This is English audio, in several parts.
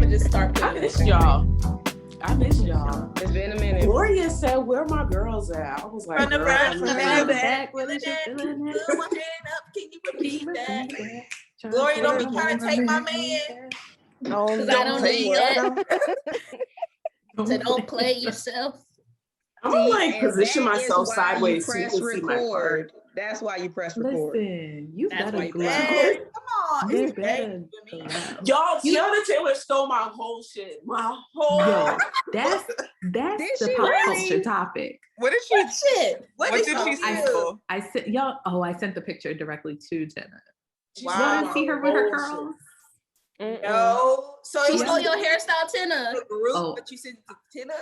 just start putting I missed y'all. It's been a minute. Gloria said, "Where my girls at?" I was like, From the front, from the back, feeling that, feeling put that. one hand up. Can you repeat that? Gloria, don't be trying to take my man. Because I don't play do that. Don't So don't play yourself. I'm gonna like And position that is myself why sideways so you press can see my record. card. That's why you press record. Listen, you That's why better you glow. Man, come on. You It's the day better for me. glow. Y'all, Tiana Taylor stole my whole shit. My whole. Yo, that's Did the she pop really? culture topic. What did she? Shit. What What did did she she do? I sent y'all. Oh, I sent the picture directly to Tena. Wow. Y'all didn't see her with her Bullshit. curls? No. So She it stole was your hairstyle, Tena. the group, Oh. but you sent it to Tena?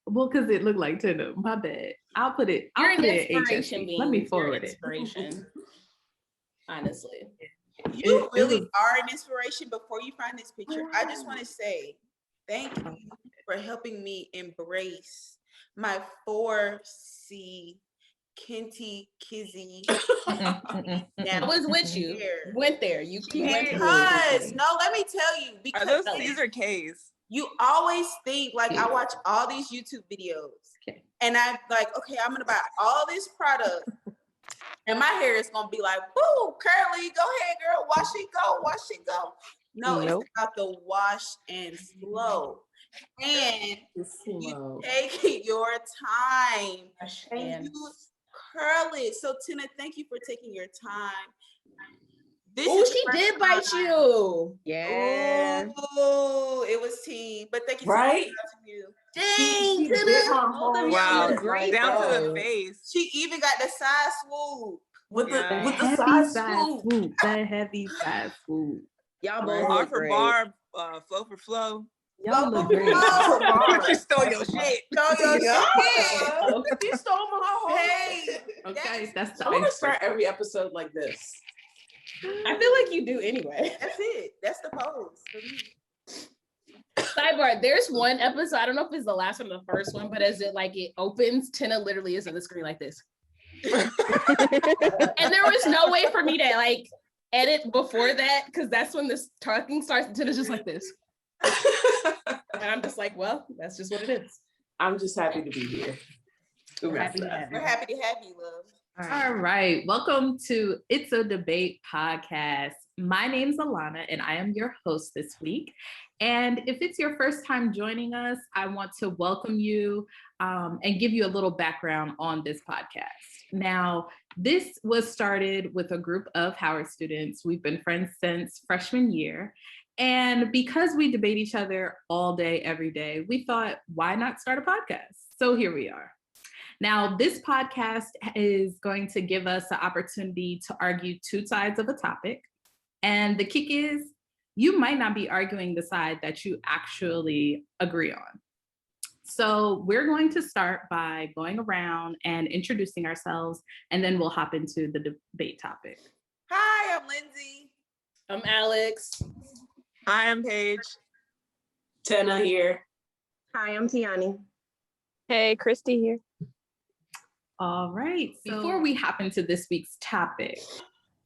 Well, because it looked like Tena. My bad. I'll put it. You're I'll an put it in inspiration, HSP. Beans. Let me You're forward an it. inspiration. Honestly. You It really was- are an inspiration. Before you find this picture, I just want to say thank you for helping me embrace my 4C Kinty Kizzy. I was with you. Went there. You went there. Because, no, let me tell you, Are because those Caesar K's? you always think, like, I watch all these YouTube videos Okay. and I'm like, okay, I'm going to buy all this product and my hair is going to be like, boo, curly, go ahead, girl, wash it, go. No, Nope. it's about the wash and slow. And It's you slow. take your time and And you curl it. So Tena, thank you for taking your time. This oh, is she the first did bite time- you. Yeah. Oh, it was team. But thank you so Right? much to you. Dang, She bit Tena. my Both whole of y'all Wow. look great, Down to though. the face. She even got the side swoop. With the Yeah. with the heavy side side swoop. swoop. The heavy side swoop. Y'all both Right. Bar look for great. bar, flow for flow. Y'all look great. She stole your shit. Show your Yeah. shit. You stole my whole Hey, shit. Okay, that's the I want to iceberg. start every episode like this. I feel like you do anyway. that's it. That's the pose for me. Sidebar, there's one episode, I don't know if it's the last one or the first one, but as it opens, Tena literally is on the screen like this. And there was no way for me to like edit before that because that's when this talking starts and Tena's just like this. And I'm just like, well, that's just what it is. I'm just happy to be here. We're happy to have We're you. happy to have you, love. All right. Welcome to It's a Debate podcast. My name's Alanna and I am your host this week. And if it's your first time joining us, I want to welcome you and give you a little background on this podcast. Now, this was started with a group of Howard students. We've been friends since freshman year. And because we debate each other all day, every day, we thought, why not start a podcast? So here we are. Now, this podcast is going to give us the opportunity to argue two sides of a topic. And the kick is, you might not be arguing the side that you actually agree on. So we're going to start by going around and introducing ourselves, and then we'll hop into the debate topic. Hi, I'm Lindsey. I'm Alex. Hi, I'm Paige. Tena here. Hi, I'm Tianny. Hey, Kristi here. All right, before we hop into this week's topic,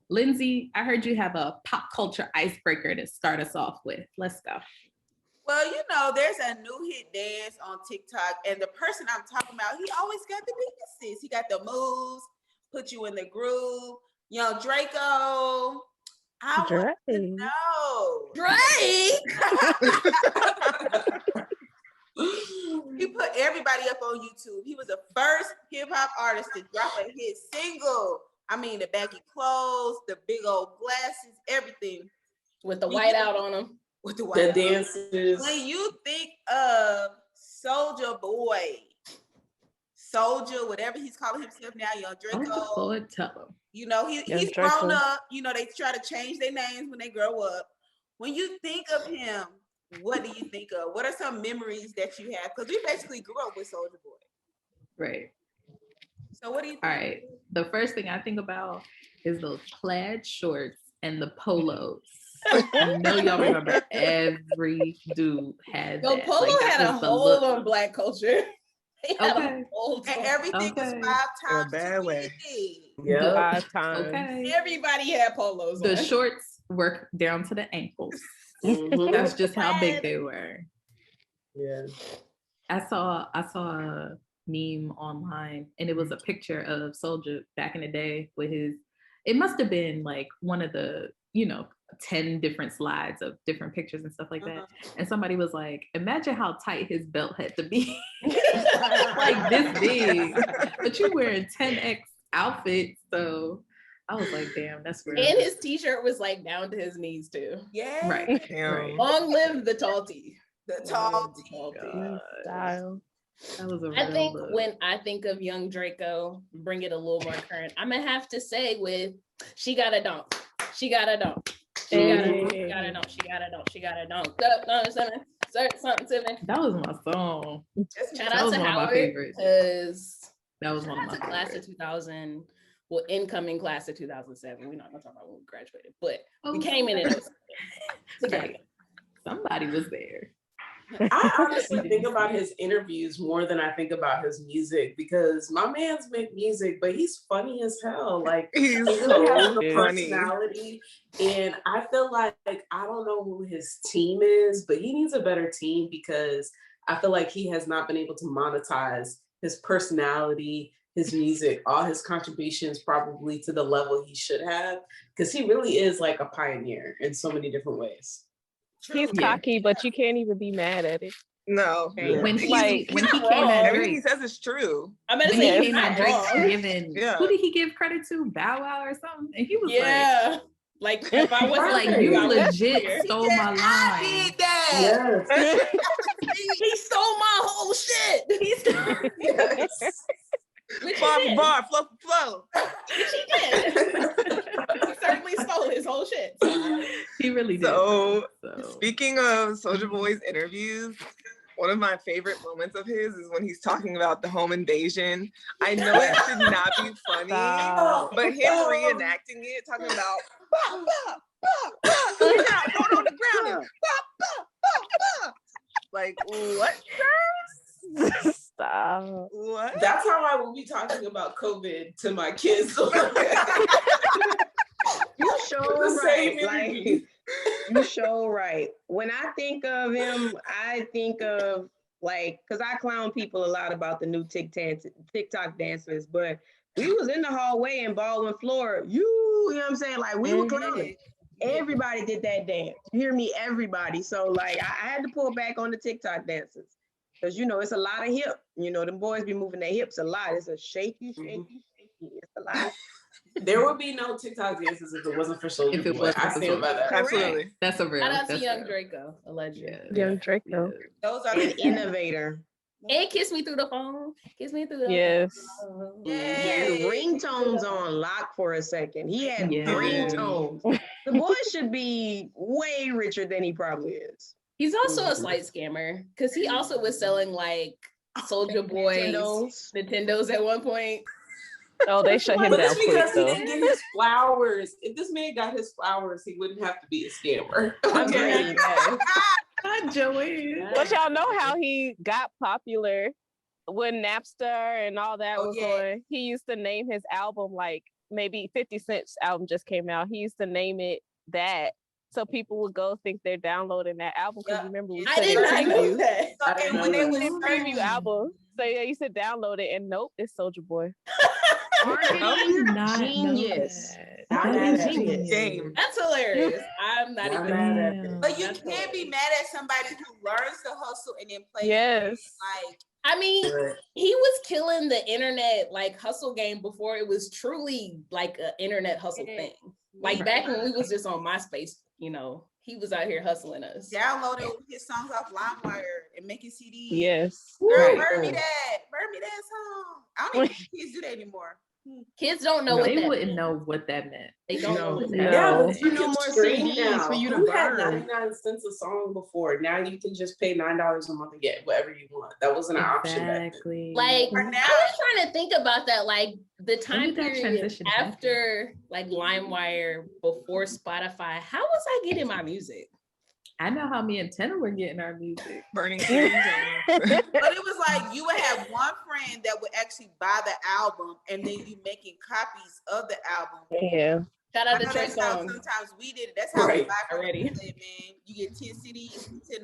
Lindsey, I heard you have a pop culture icebreaker to start us off with. Let's go. Well, you know, there's a new hit dance on TikTok, and the person I'm talking about, he always got the pieces. He got the moves, put you in the groove. Young Draco. I want to know. Drake! He put everybody up on YouTube. He was the first hip hop artist to drop a hit single. I mean, the baggy clothes, the big old glasses, everything. With the white out on him. With the The white. dances. When you think of Soulja Boy, Soulja, whatever he's calling himself now, Young Draco. Lord, tell him. You know, he's grown up. You know, they try to change their names when they grow up. When you think of him, what do you think of? What are some memories that you have? Because we basically grew up with Soulja Boy. Right. So what do you think? All right. The first thing I think about is those plaid shorts and the polos. I know y'all remember every dude had Yo, that. Polo Like, that had a was the hold look. on Black culture. He had Okay. a hold And on. everything was Okay. 5 times In a bad too way. big. Yeah. 5 times. Okay. Everybody had polos The on. shorts work down to the ankles. That's just how big they were. Yeah. I saw a meme online, and it was a picture of Soulja back in the day with his. It must have been like one of the 10 different slides of different pictures and stuff like that. And somebody was like, "Imagine how tight his belt had to be, like this big, but you wearing 10x outfits." So I was like, "Damn, that's real." And his t-shirt was like down to his knees too. Yeah. Right. Damn. Long live the tall tee. The tall The tee. tall tee. Style. That was a I real think look. when I think of young Draco, bring it a little more current, I'm gonna have to say with she got a dunk. She got a dunk. She got a dunk. She got a dunk. She got a dunk. She got a dunk. Something to me. That was my song. Shout That out was to one of my Howard favorites. because That was one of shout my out to class favorites. of 2000. Well, incoming class of 2007. We're not gonna talk about when we graduated, but we Oh, came in it together. Right. Somebody was there. I honestly think about his interviews more than I think about his music because my man's make music, but he's funny as hell. Like He's he really has so the funny. personality, and I feel like I don't know who his team is, but he needs a better team because I feel like he has not been able to monetize his personality, his music, all his contributions probably to the level he should have because he really is like a pioneer in so many different ways. He's cocky, but you can't even be mad at it. No. When he Like, when he not came wrong. at Everything he Drake, says is true. I'm gonna when say he he's came not at Drake wrong. giving Yeah. who did he give credit to? Bow Wow or something? And he was Yeah. Like if I wasn't like here, you I was legit here. stole my I line. did that. Yes. He stole my whole shit. Yes. Which Bar he for did. bar, flow for flow. Which he did. He certainly stole his whole shit. He really did. So, So speaking of Soulja Boy's interviews, one of my favorite moments of his is when he's talking about the home invasion. I know it should not be funny, Stop. but him reenacting it, talking about bah, bah, bah, bah, throw it on the ground and bah, bah, bah, bah. Like, what? Stop. What? That's how I will be talking about COVID to my kids. You show The same right. energy. Like, you show right. When I think of him, I think of like, because I clown people a lot about the new TikTok dancers, but we was in the hallway in Baldwin, Florida. You know what I'm saying? Like, we were clowning. Everybody did that dance. You hear me? Everybody. So, like, I had to pull back on the TikTok dancers. Because, it's a lot of hip. Them boys be moving their hips a lot. It's a shaky. It's a lot. There would be no TikTok dances if it wasn't for Soulja If it Boy. wasn't I for stand by that. Absolutely. that's a real. Shout out to that's young real. Draco, allegedly. Young Draco. Those are An the innovator. And kiss me through the phone. Kiss me through the Yes. phone. He had ringtones on lock for a second. He had Yeah. ringtones. The boy should be way richer than he probably is. He's also a slight scammer because he also was selling like Soulja Boy's Nintendos at one point. Oh, they shut him But down that's quick because he though. didn't get his flowers. If this man got his flowers, he wouldn't have to be a scammer. Okay. Not Joanne. But y'all know how he got popular when Napster and all that was on. He used to name his album like maybe 50 Cent's album just came out. He used to name it that. So people would go think they're downloading that album because remember we I said did not know that. I and when they was preview album. So yeah, you said download it and nope, it's Soulja Boy. Marketing Not know genius. that. Marketing That is genius. Game. That's hilarious. I'm not even mad at it. But you That's can't be hilarious. mad at somebody who learns the hustle and then plays Yes. like I mean, he was killing the internet like hustle game before it was truly like an internet hustle thing. Like back when we was just on MySpace, he was out here hustling us. downloading his songs off LimeWire and making CDs. Yes. Girl, Right. burn me that song. I don't even think kids do that anymore. Kids don't know what They that wouldn't means. know what that meant. They don't know what that No. means. Yeah, No. but you No can more stream CDs now. for you to Who had burn. 99 cents a song before? Now you can just pay $9 a month and get whatever you want. That wasn't an option back then. Exactly. Like For I now- was trying to think about that, like the time did that period transition happen? after like LimeWire, before Spotify. How was I getting my music? I know how me and Tena were getting our music. Burning CDs. But it was like you would have one friend that would actually buy the album and then you making copies of the album. Yeah. Shout out I to know Trey that's how Songz. sometimes we did it. That's how we Right. buy from Already. the booklet, man. You get 10 CDs for $10.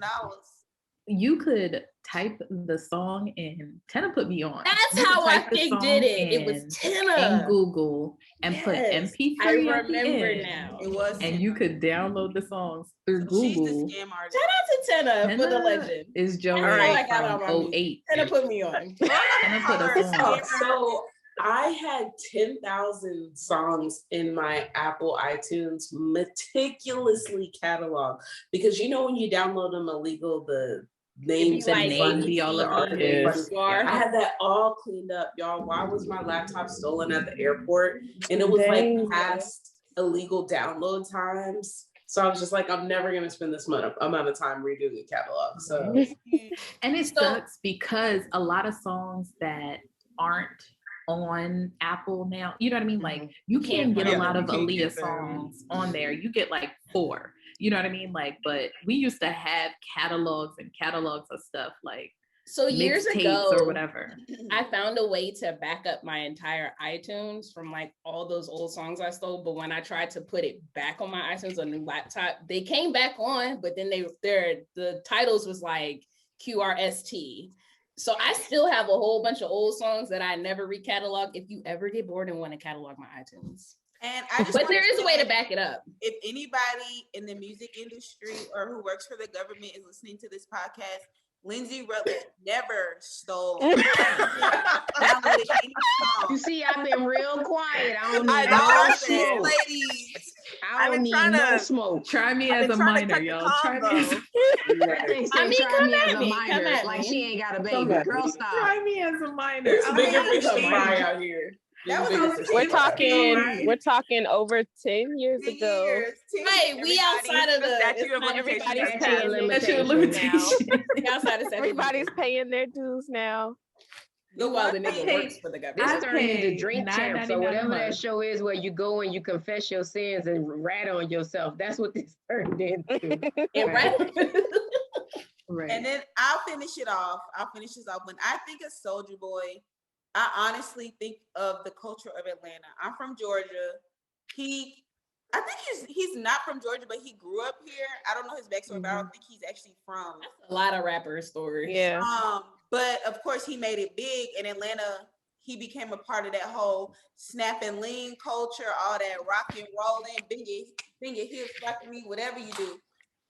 You could type the song in. Tena put me on. That's You could how I type the think song did it. It was in Tena. Google and put Yes, MP3 I at the remember end, now. It was and you could download the songs through so she's the Google. scam artist. Shout out to Tena for the Tena legend. is Joe That's how Ray I got on my from music. 08. Tena put me on. Tena put us on. So I had 10,000 songs in my Apple iTunes meticulously cataloged because you know when you download them illegal, the names The and name the be all the over artist the funds. place. I had that all cleaned up, y'all. Why was my laptop stolen at the airport? And it was like past illegal download times. So I was just like, I'm never gonna spend this amount of time redoing the catalog. So And it sucks because a lot of songs that aren't on Apple now, you know what I mean? Like you can't get a lot of Aaliyah songs on there. You get like 4, you know what I mean? Like, but we used to have catalogs and catalogs of stuff like So years ago, or whatever. I found a way to back up my entire iTunes from like all those old songs I stole. But when I tried to put it back on my iTunes on a new laptop, they came back on, but then the titles was like QRST. So I still have a whole bunch of old songs that I never recatalog. If you ever get bored and want to catalog my iTunes. And I just But there is a way to say, back it up. if anybody in the music industry or who works for the government is listening to this podcast, Lindsey Rutledge never stole any song. You see, I've been real quiet. I don't I need know no this, smoke. ladies. I don't need no smoke. Try me I've as been a trying to minor, cut the y'all. Try me as That thing I say, mean, try come me as at a me, come minor. at Like me. she ain't got a Come baby. at Girl, me. stop. try me as a minor. it's I bigger mean, fish to fry out here. That was Bigger over fish 10 to We're fry. talking over 10 years 10 ago. years. 10 Hey, we outside of the statute of not limitations. Everybody's Statute paying of their statute of dues now. limitation. we outside of Everybody's paying their dues now. Meanwhile, the nigga Okay. works for the government. This turned into pay Drink Champs. So $9.99 whatever a that month. show is where you go and you confess your sins and rat on yourself. That's what this turned into. And right. Right. And then I'll finish this off. When I think of Soulja Boy, I honestly think of the culture of Atlanta. I'm from Georgia. I think he's not from Georgia, but he grew up here. I don't know his backstory, but I don't think he's actually from. A lot of rapper stories. Yeah. But of course he made it big in Atlanta. He became a part of that whole snap and lean culture, all that rock and rolling, bring your hips back to me, whatever you do.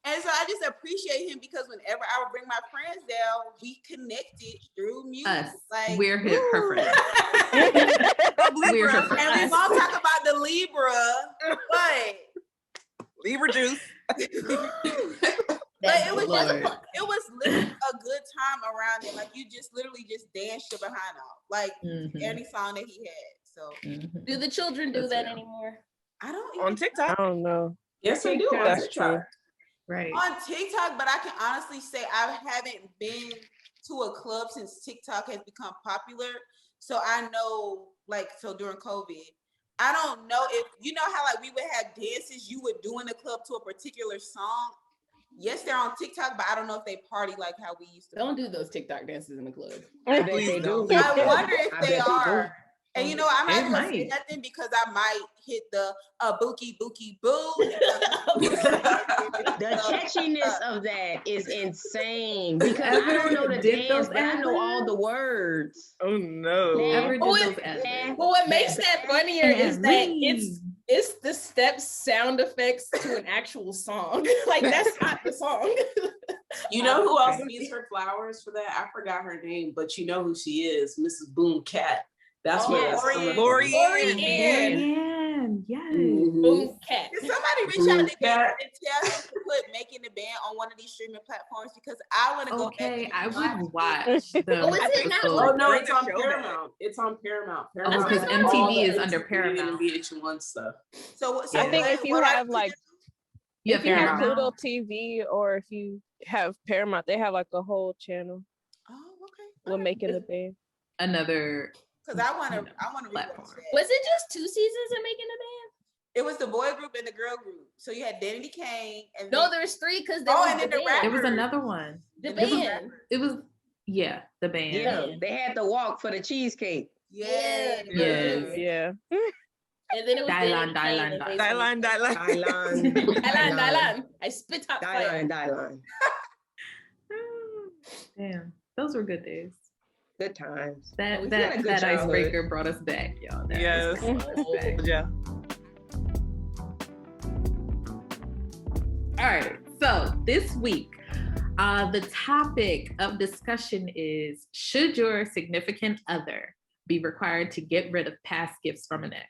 And so I just appreciate him because whenever I would bring my friends down, we connected through music. Us. Like We're her friends. We're her friends. and we won't talk about the Libra, but Libra juice. But it was Lord. it was literally a good time around it. Like you just literally just danced your behind off. Like any song that he had. So Do the children do That's that real. anymore? I don't On even TikTok. I don't know. Yes, they do. That's true. Right. on TikTok, but I can honestly say I haven't been to a club since TikTok has become popular. So I know, like, so during COVID, I don't know if you know how like we would have dances you would do in the club to a particular song. Yes, they're on TikTok, but I don't know if they party like how we used to. Don't do those TikTok dances in the club. I bet they do. I wonder if I they bet they are. And you know, I'm not It gonna say might. nothing because I might hit the bookie boo. The catchiness of that is insane because I don't know the Did dance, those but I know all ad-libs? the words. Oh no. Ever did Oh, those it- ad-libs? Well, what makes that funnier is that Read. it's the step sound effects to an actual song. Like that's not the song. You know who else needs her flowers for that? I forgot her name, but you know who she is, Mrs. Boom Cat. That's Oh, where that's Lori coming Ann. from. Lori Lori Ann. Ann. Yes. Mhm. Boom cat. Did somebody reach out to me Cat. and tell him to put Making the Band on one of these streaming platforms because I want to go back. Okay, and I watch would watch the Oh, is it not episode. Oh no, Bring it's the on show back. Paramount. It's on Paramount. Oh, Paramount because has MTV all the is under MTV Paramount. and VH1 stuff. So Yeah. I think if you what I have do- like You if you have Paramount. Pluto TV or if you have Paramount, they have like a whole channel Oh, okay. with Making the Band. Another Because I want to platform. rewatch that. Was it just 2 seasons of Making the Band? It was the boy group and the girl group. So you had Danny Kane and No, then- there's 3 because and then the band. rapper. It was another one. The It was- band. It was the band. Yeah, they had to walk for the cheesecake. yeah. Yes. Yeah. And then it was Dylan. Dylan. I spit out fire. Dylan. Damn, those were good days. Good times. That icebreaker brought us back, y'all. Yes. Yeah. All right. So this week, the topic of discussion is: should your significant other be required to get rid of past gifts from an ex?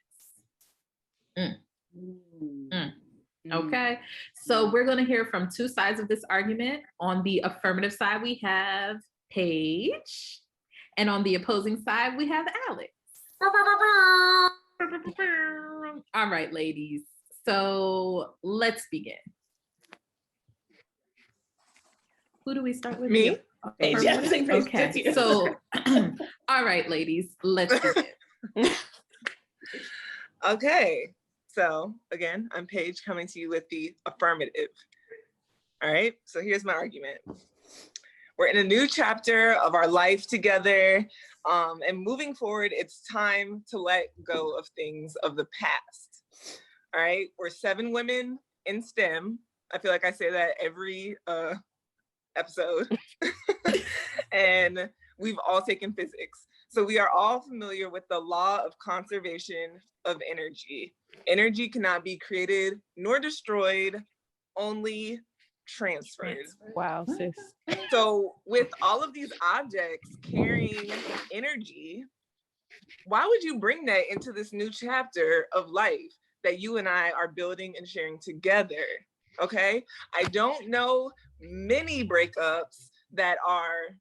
Okay. So we're going to hear from two sides of this argument. On the affirmative side, we have Paige, and on the opposing side, we have Alex. All right, ladies. So let's begin. Who do we start with? Me? Okay. So, all right, ladies, let's begin. Okay. So again, I'm Paige coming to you with the affirmative. All right. So here's my argument. We're in a new chapter of our life together. And moving forward, it's time to let go of things of the past. All right. We're 7 women in STEM. I feel like I say that every episode. And we've all taken physics. So we are all familiar with the law of conservation of energy. Energy cannot be created nor destroyed, only transferred. Wow, sis. So with all of these objects carrying energy, why would you bring that into this new chapter of life that you and I are building and sharing together? Okay. I don't know many breakups that are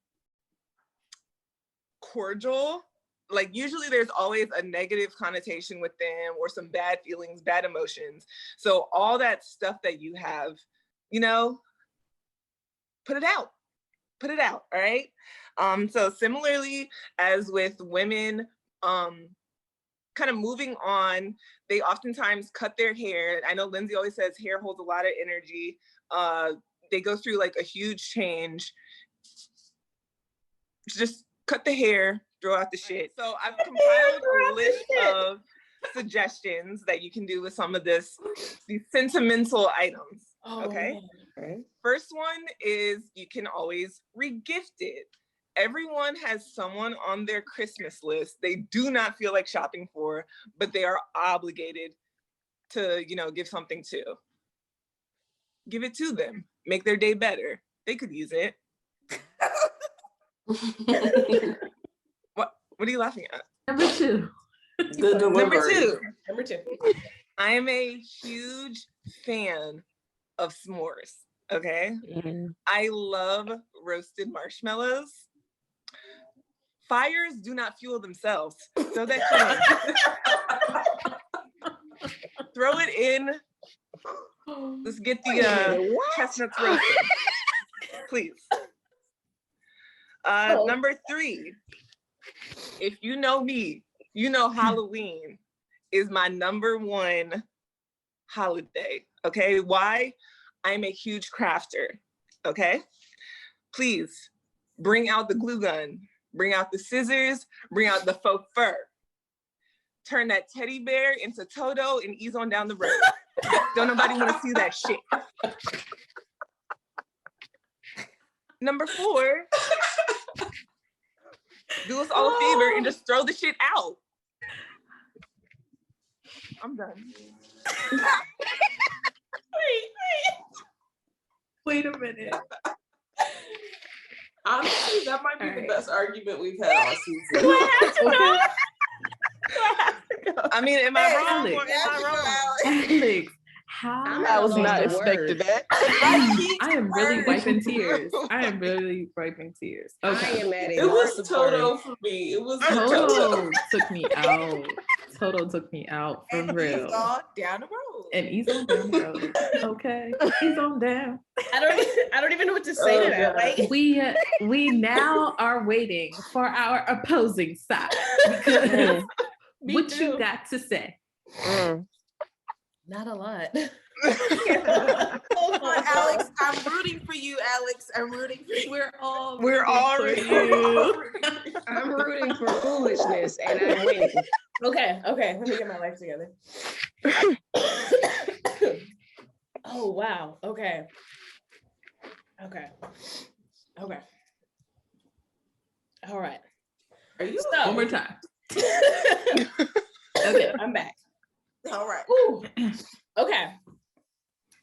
cordial. Like usually there's always a negative connotation with them or some bad feelings, bad emotions. So all that stuff that you have, you know, put it out. All right. So similarly as with women, kind of moving on, they oftentimes cut their hair. I know Lindsey always says hair holds a lot of energy. They go through like a huge change. Just cut the hair, throw out the shit. So I've compiled a list of suggestions that you can do with some of these sentimental items. Okay. First one is you can always regift it. Everyone has someone on their Christmas list they do not feel like shopping for, but they are obligated to, you know, give something to. Give it to them. Make their day better. They could use it. What are you laughing at? Number 2. Number two. I am a huge fan of s'mores. Okay. Mm-hmm. I love roasted marshmallows. Fires do not fuel themselves. Throw that shit in. Throw it in. Let's get the chestnuts roasted. Please. Number 3. If you know me, you know Halloween is my number 1 holiday. Okay. Why? I'm a huge crafter. Okay. Please bring out the glue gun. Bring out the scissors, bring out the faux fur. Turn that teddy bear into Toto and ease on down the road. Don't nobody want to see that shit. Number 4, do us all a favor and just throw the shit out. I'm done. Wait a minute. Honestly, that might be the best argument we've had all season. I mean, am I wrong? Or am I wrong? Alex, how? I was not expecting that. I am really wiping tears. Okay. It was Toto for me. It was Toto took me out. Toto took me out for and real. He's on down the road. And he's on down the road. Okay, he's on down. I don't even know what to say to that. Like We now are waiting for our opposing side because what you got to say? Not a lot. Hold on, Alex. I'm rooting for you, Alex. I'm rooting for you. We're all rooting for you. I'm rooting for foolishness, and I'm winning. Okay, let me get my life together. Oh, wow. Okay. All right. Are you One more time. Okay, I'm back. All right. Ooh. Okay.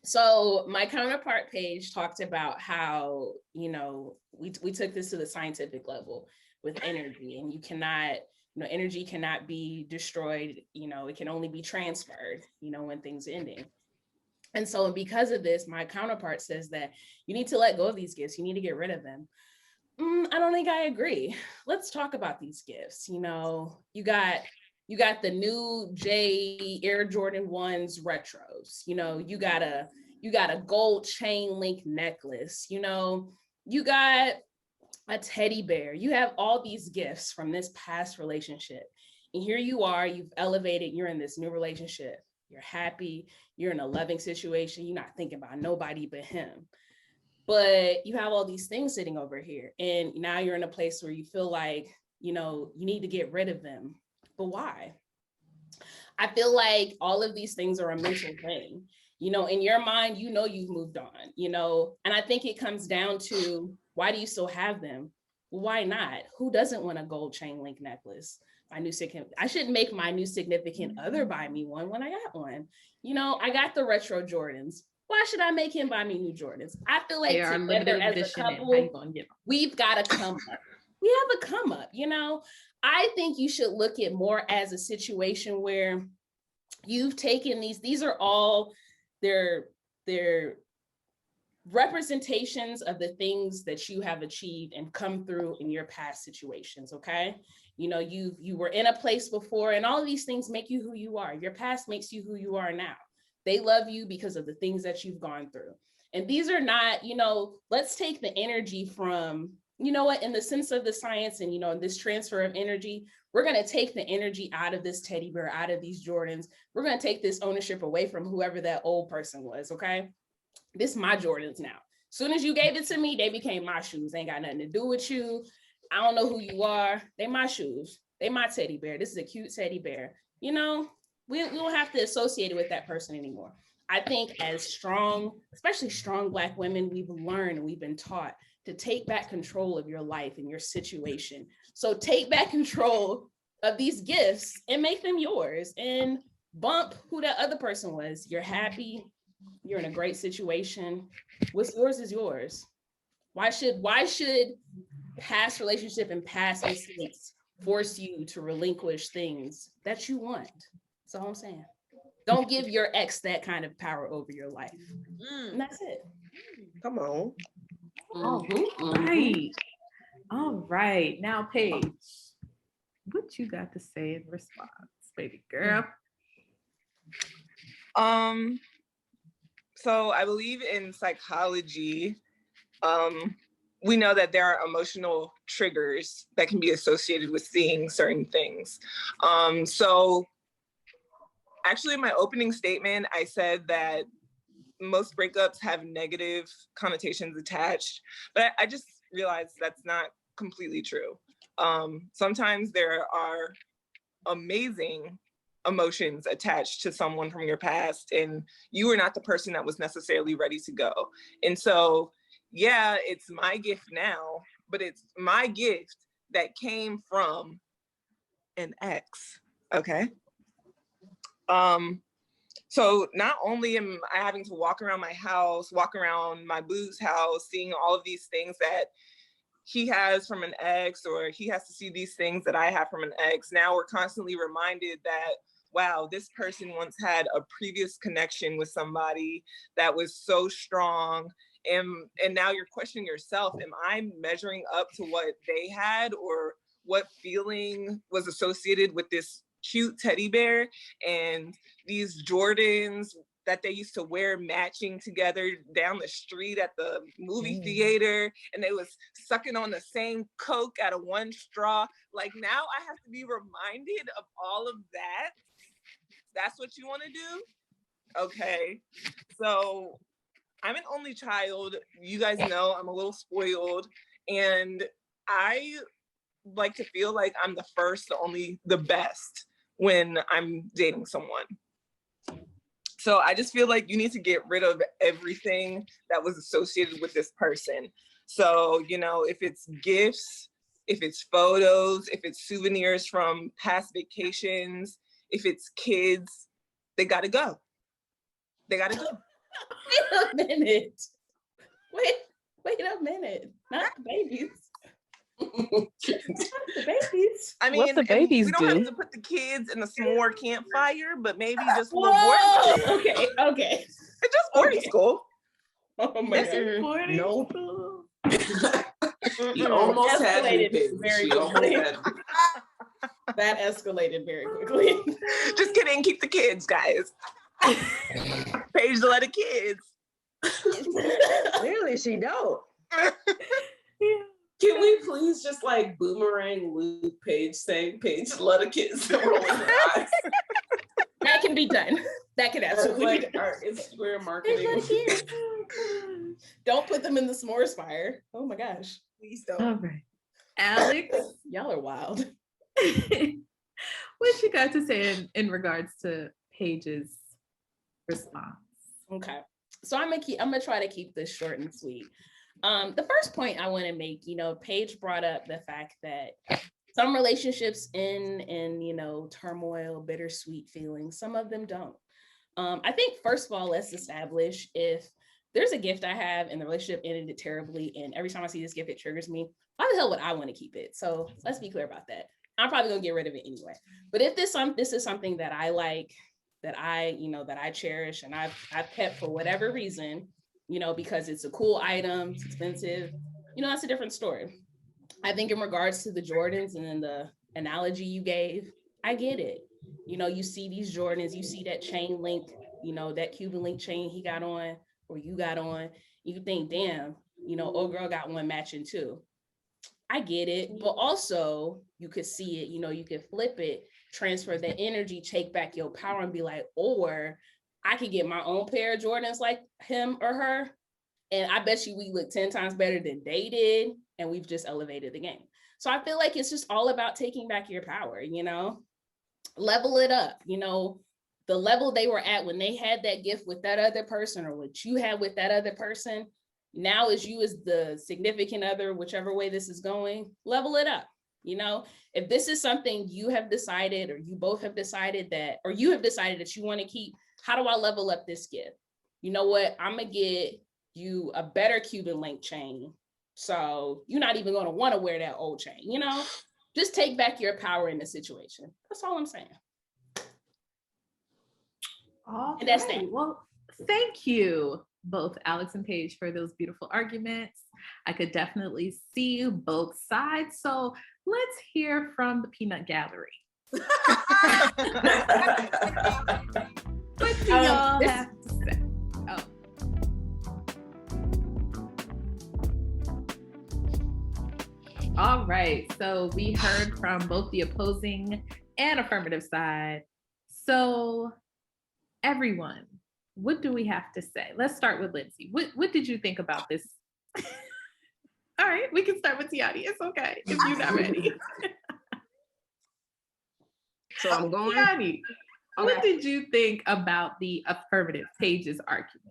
So my counterpart Paige talked about how, you know, we took this to the scientific level with energy, and you cannot, you know, energy cannot be destroyed, you know, it can only be transferred, you know, when things are ending. And so because of this, my counterpart says that you need to let go of these gifts, you need to get rid of them. I don't think I agree. Let's talk about these gifts. You know, you got the new J Air Jordan 1s retros. You know, you got a gold chain link necklace. You know, you got a teddy bear. You have all these gifts from this past relationship. And here you are, you've elevated, you're in this new relationship. You're happy, you're in a loving situation. You're not thinking about nobody but him. But you have all these things sitting over here. And now you're in a place where you feel like, you know, you need to get rid of them. But why? I feel like all of these things are a mental thing. You know, in your mind, you know, you've moved on, you know, and I think it comes down to, why do you still have them? Well, why not? Who doesn't want a gold chain link necklace? I shouldn't make my new significant other buy me one when I got one. You know, I got the retro Jordans. Why should I make him buy me new Jordans? I feel like together as a couple, we've got to come up. We have a come up, you know? I think you should look at more as a situation where you've taken these are all their representations of the things that you have achieved and come through in your past situations, okay? You know, you were in a place before, and all of these things make you who you are. Your past makes you who you are now. They love you because of the things that you've gone through. And these are not, you know, let's take the energy from, you know what, in the sense of the science and, you know, this transfer of energy, we're going to take the energy out of this teddy bear, out of these Jordans. We're going to take this ownership away from whoever that old person was, okay? This is my Jordans now. As soon as you gave it to me, they became my shoes. They ain't got nothing to do with you. I don't know who you are. They my shoes. They my teddy bear. This is a cute teddy bear. You know, we don't have to associate it with that person anymore. I think as strong, especially strong Black women, we've learned, we've been taught to take back control of your life and your situation. So take back control of these gifts and make them yours, and bump who that other person was. You're happy, you're in a great situation. What's yours is yours. Why should past relationship and past mistakes force you to relinquish things that you want? That's all I'm saying. Don't give your ex that kind of power over your life. And that's it. Come on. Right. All right. Now, Paige, what you got to say in response, baby girl? So I believe in psychology. We know that there are emotional triggers that can be associated with seeing certain things. So actually in my opening statement, I said that most breakups have negative connotations attached, but I just realized that's not completely true. Sometimes there are amazing emotions attached to someone from your past, and you were not the person that was necessarily ready to go. And so, yeah, it's my gift now, but it's my gift that came from an ex, okay? So not only am I having to walk around my house, walk around my boo's house, seeing all of these things that he has from an ex, or he has to see these things that I have from an ex. Now we're constantly reminded that, wow, this person once had a previous connection with somebody that was so strong. And now you're questioning yourself, am I measuring up to what they had, or what feeling was associated with this cute teddy bear and these Jordans that they used to wear matching together down the street at the movie theater, and they was sucking on the same Coke out of one straw. Like, now I have to be reminded of all of that. That's what you want to do? Okay. So I'm an only child. You guys know I'm a little spoiled. And I like to feel like I'm the first, the only, the best when I'm dating someone. So I just feel like you need to get rid of everything that was associated with this person. So, you know, if it's gifts, if it's photos, if it's souvenirs from past vacations, if it's kids, they gotta go. They gotta go. Wait a minute. Wait a minute. Not the babies. Not the babies. I mean, What the babies we don't do? have to put the kids in a s'more campfire, but maybe just a Whoa! little boarding school. Okay. It's just boarding school. Oh my god. Boarding Nope. school. You almost had me, Escalated Paige. very You almost quickly. had me. That escalated very quickly. Just kidding. Keep the kids, guys. Paige to let the kids. Clearly, she don't. Can we please just like boomerang Luke Paige saying Paige love the kids and rolling their eyes? That can be done. That can That's absolutely be like done. our Instagram marketing. Don't put them in the s'mores fire. Oh my gosh. Please don't. All right. Alex, Y'all are wild. what you got to say in regards to Paige's response? Okay. So I'm gonna try to keep this short and sweet. The first point I want to make, you know, Paige brought up the fact that some relationships end in, you know, turmoil, bittersweet feelings. Some of them don't. I think first of all, let's establish if there's a gift I have and the relationship ended terribly, and every time I see this gift, it triggers me. Why the hell would I want to keep it? So let's be clear about that. I'm probably gonna get rid of it anyway. But if this is something that I like, that I cherish, and I've kept for whatever reason, you know, because it's a cool item, it's expensive, you know, that's a different story. I think in regards to the Jordans and then the analogy you gave, I get it. You know, you see these Jordans, you see that chain link, you know, that Cuban link chain he got on or you got on, you think, damn, you know, old girl got one matching too. I get it. But also you could see it, you know, you could flip it, transfer the energy, take back your power and be like, or I could get my own pair of Jordans like him or her. And I bet you we look 10 times better than they did. And we've just elevated the game. So I feel like it's just all about taking back your power, you know, level it up, you know, the level they were at when they had that gift with that other person or what you had with that other person. Now as you as the significant other, whichever way this is going, level it up. You know, if this is something you have decided or you both have decided that, or you have decided that you want to keep, how do I level up this gift? You know what? I'm going to get you a better Cuban link chain. So you're not even going to want to wear that old chain, you know? Just take back your power in the situation. That's all I'm saying. And that's that. Well, thank you both Alex and Paige for those beautiful arguments. I could definitely see both sides. So let's hear from the peanut gallery. What do y'all have to say? Oh. All right, so we heard from both the opposing and affirmative side. So everyone, what do we have to say? Let's start with Lindsey. What did you think about this? All right, we can start with Tianny. It's okay if you're not ready. So I'm going. Tianny, Okay. what did you think about the affirmative Paige's argument?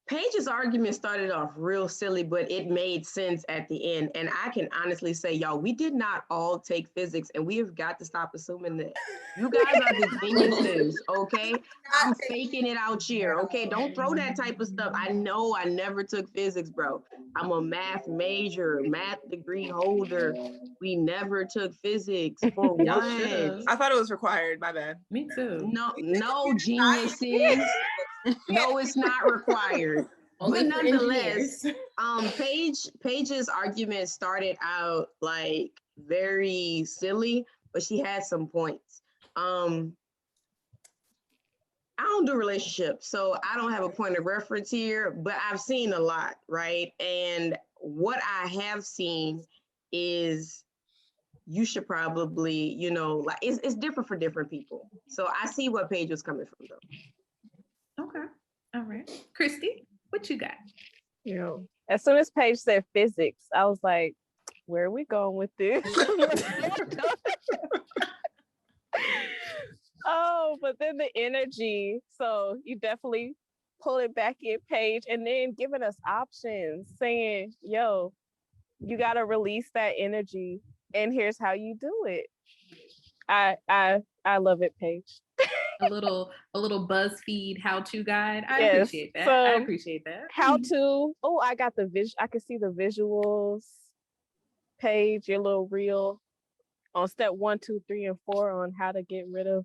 Paige's argument started off real silly, but it made sense at the end. And I can honestly say, y'all, we did not all take physics, and we have got to stop assuming that you guys are the geniuses, okay? I'm faking it out here, okay? Don't throw that type of stuff. I know I never took physics, bro. I'm a math major, math degree holder. We never took physics for what? I thought it was required. My bad. Me too. No, geniuses. No, it's not required. Only But for nonetheless, engineers. Paige's argument started out like very silly, but she had some points. I don't do relationships, so I don't have a point of reference here, but I've seen a lot, right? And what I have seen is you should probably, you know, like it's different for different people. So I see what Paige was coming from though. All right. Kristi, what you got? As soon as Paige said physics, I was like, where are we going with this? Oh, but then the energy. So you definitely pull it back in, Paige, and then giving us options, saying, yo, you got to release that energy, and here's how you do it. I love it, Paige. A little BuzzFeed how-to guide. I Yes. appreciate that. So, I appreciate that. How to, I got I can see the visuals. Paige, your little reel on step 1, 2, 3, and 4 on how to get rid of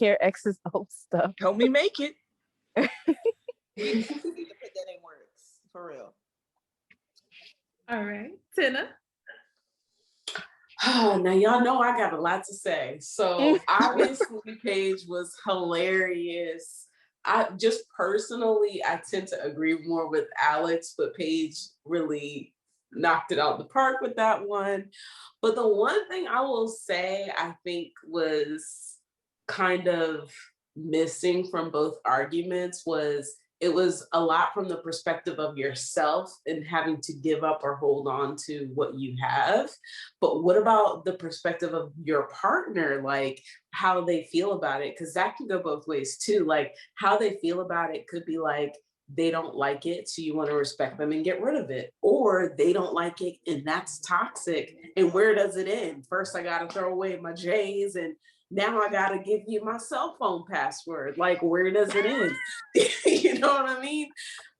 your ex's old stuff. Help me make it. We need to put that in words, for real. All right. Tena. Now y'all know I got a lot to say. So obviously Paige was hilarious. I just personally, I tend to agree more with Alex, but Paige really knocked it out of the park with that one. But the one thing I will say I think was kind of missing from both arguments was it was a lot from the perspective of yourself and having to give up or hold on to what you have. But what about the perspective of your partner, like how they feel about it? Because that can go both ways too. Like how they feel about it could be like, they don't like it, so you want to respect them and get rid of it. Or they don't like it and that's toxic. And where does it end? First, I got to throw away my J's and now I got to give you my cell phone password. Like, where does it end? You know what I mean?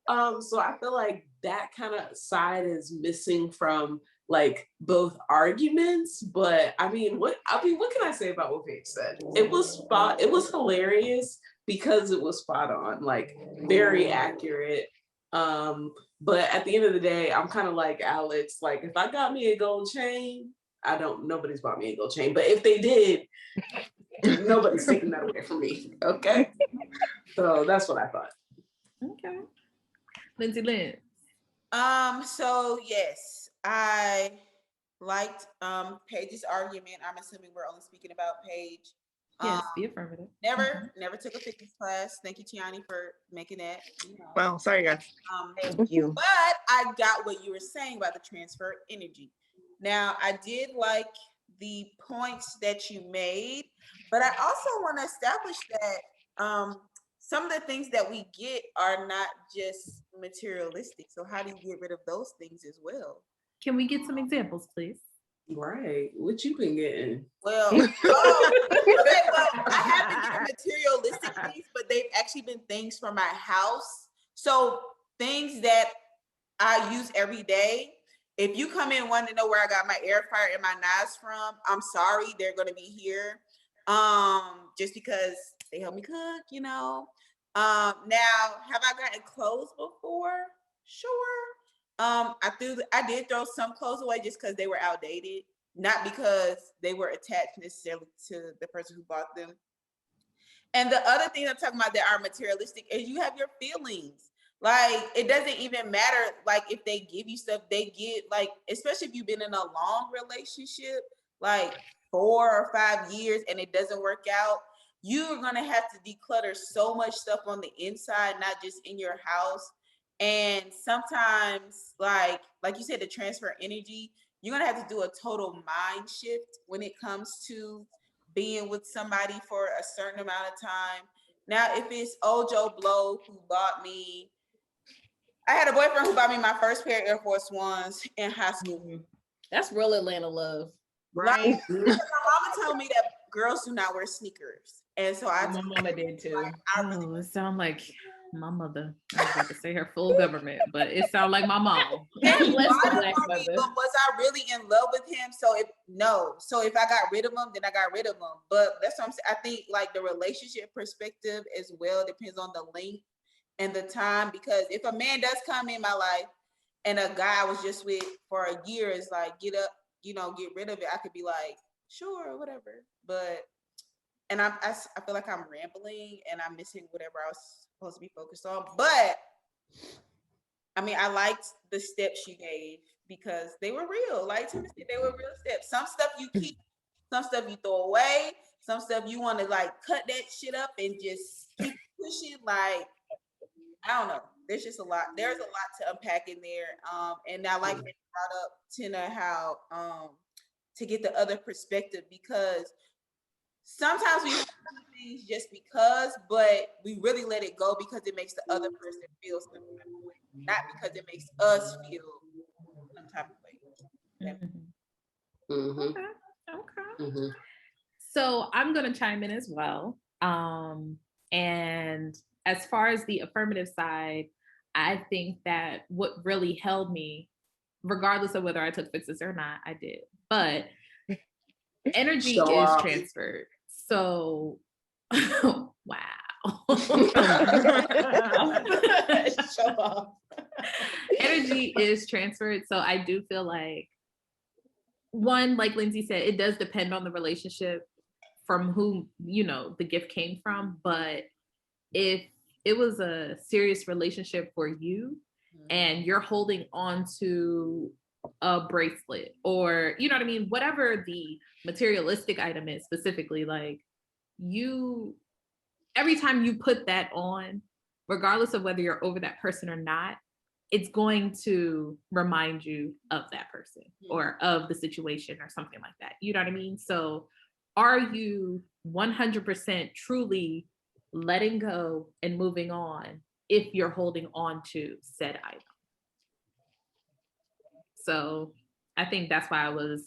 So I feel like that kind of side is missing from like both arguments. But I mean, what can I say about what Paige said? It was hilarious because it was spot on, like very accurate. But at the end of the day, I'm kind of like Alex, like if I got me a gold chain, nobody's bought me a gold chain, but if they did, nobody's taking that away from me. Okay. So that's what I thought. Okay. Lindsey Lynn. So yes, I liked Paige's argument. I'm assuming we're only speaking about Paige. Yes, the affirmative. Never took a fitness class. Thank you, Tianny, for making that. Wow, sorry guys. Thank you. But I got what you were saying about the transfer energy. Now, I did like the points that you made, but I also want to establish that some of the things that we get are not just materialistic. So how do you get rid of those things as well? Can we get some examples, please? Right. What you been getting? Well, okay, well, I haven't given materialistic things, but they've actually been things for my house. So things that I use every day. If you come in wanting to know where I got my air fryer and my knives from, I'm sorry, they're going to be here. Just because they help me cook, you know. Now, have I gotten clothes before? Sure. I did throw some clothes away just because they were outdated, not because they were attached necessarily to the person who bought them. And the other thing I'm talking about that are materialistic is you have your feelings. Like, it doesn't even matter, like, if they give you stuff, they get, like, especially if you've been in a long relationship, like 4 or 5 years, and it doesn't work out, you're going to have to declutter so much stuff on the inside, not just in your house. And sometimes, like you said, the transfer energy, you're going to have to do a total mind shift when it comes to being with somebody for a certain amount of time. Now, if it's old Joe Blow who bought me, I had a boyfriend who bought me my first pair of Air Force Ones in high school. That's real Atlanta love. Right. Like, my mama told me that girls do not wear sneakers. And so My mama did too. Like, It sounds like my mother. I was about to say her full government, but it sounds like my mom. God he bless the bought it Black for me, mother. but was I really in love with him? So if I got rid of him, then I got rid of him. But that's what I'm saying. I think like the relationship perspective as well depends on the length and the time, because if a man does come in my life and a guy I was just with for a year is like, get up, get rid of it, I could be like, sure, whatever. But and I feel like I'm rambling and I'm missing whatever I was supposed to be focused on. But I mean, I liked the steps you gave because they were real. Like Tena said, they were real steps. Some stuff you keep, some stuff you throw away, some stuff you want to like cut that shit up and just keep pushing. Like, I don't know. There's just a lot. There's a lot to unpack in there. And I like that you brought up, Tena, how to get the other perspective, because sometimes we do things just because, but we really let it go because it makes the other person feel some type of way, not because it makes us feel some type of way. Okay. So I'm going to chime in as well. And as far as the affirmative side, I think that what really held me, regardless of whether I took fixes or not, I did. But energy is transferred. So, wow. Show off. Energy is transferred. So I do feel like, one, like Lindsey said, it does depend on the relationship from whom, the gift came from. But if it was a serious relationship for you and you're holding on to a bracelet or, you know what I mean? Whatever the materialistic item is specifically, like every time you put that on, regardless of whether you're over that person or not, it's going to remind you of that person or of the situation or something like that. You know what I mean? So are you 100% truly letting go and moving on if you're holding on to said item? So I think that's why I was,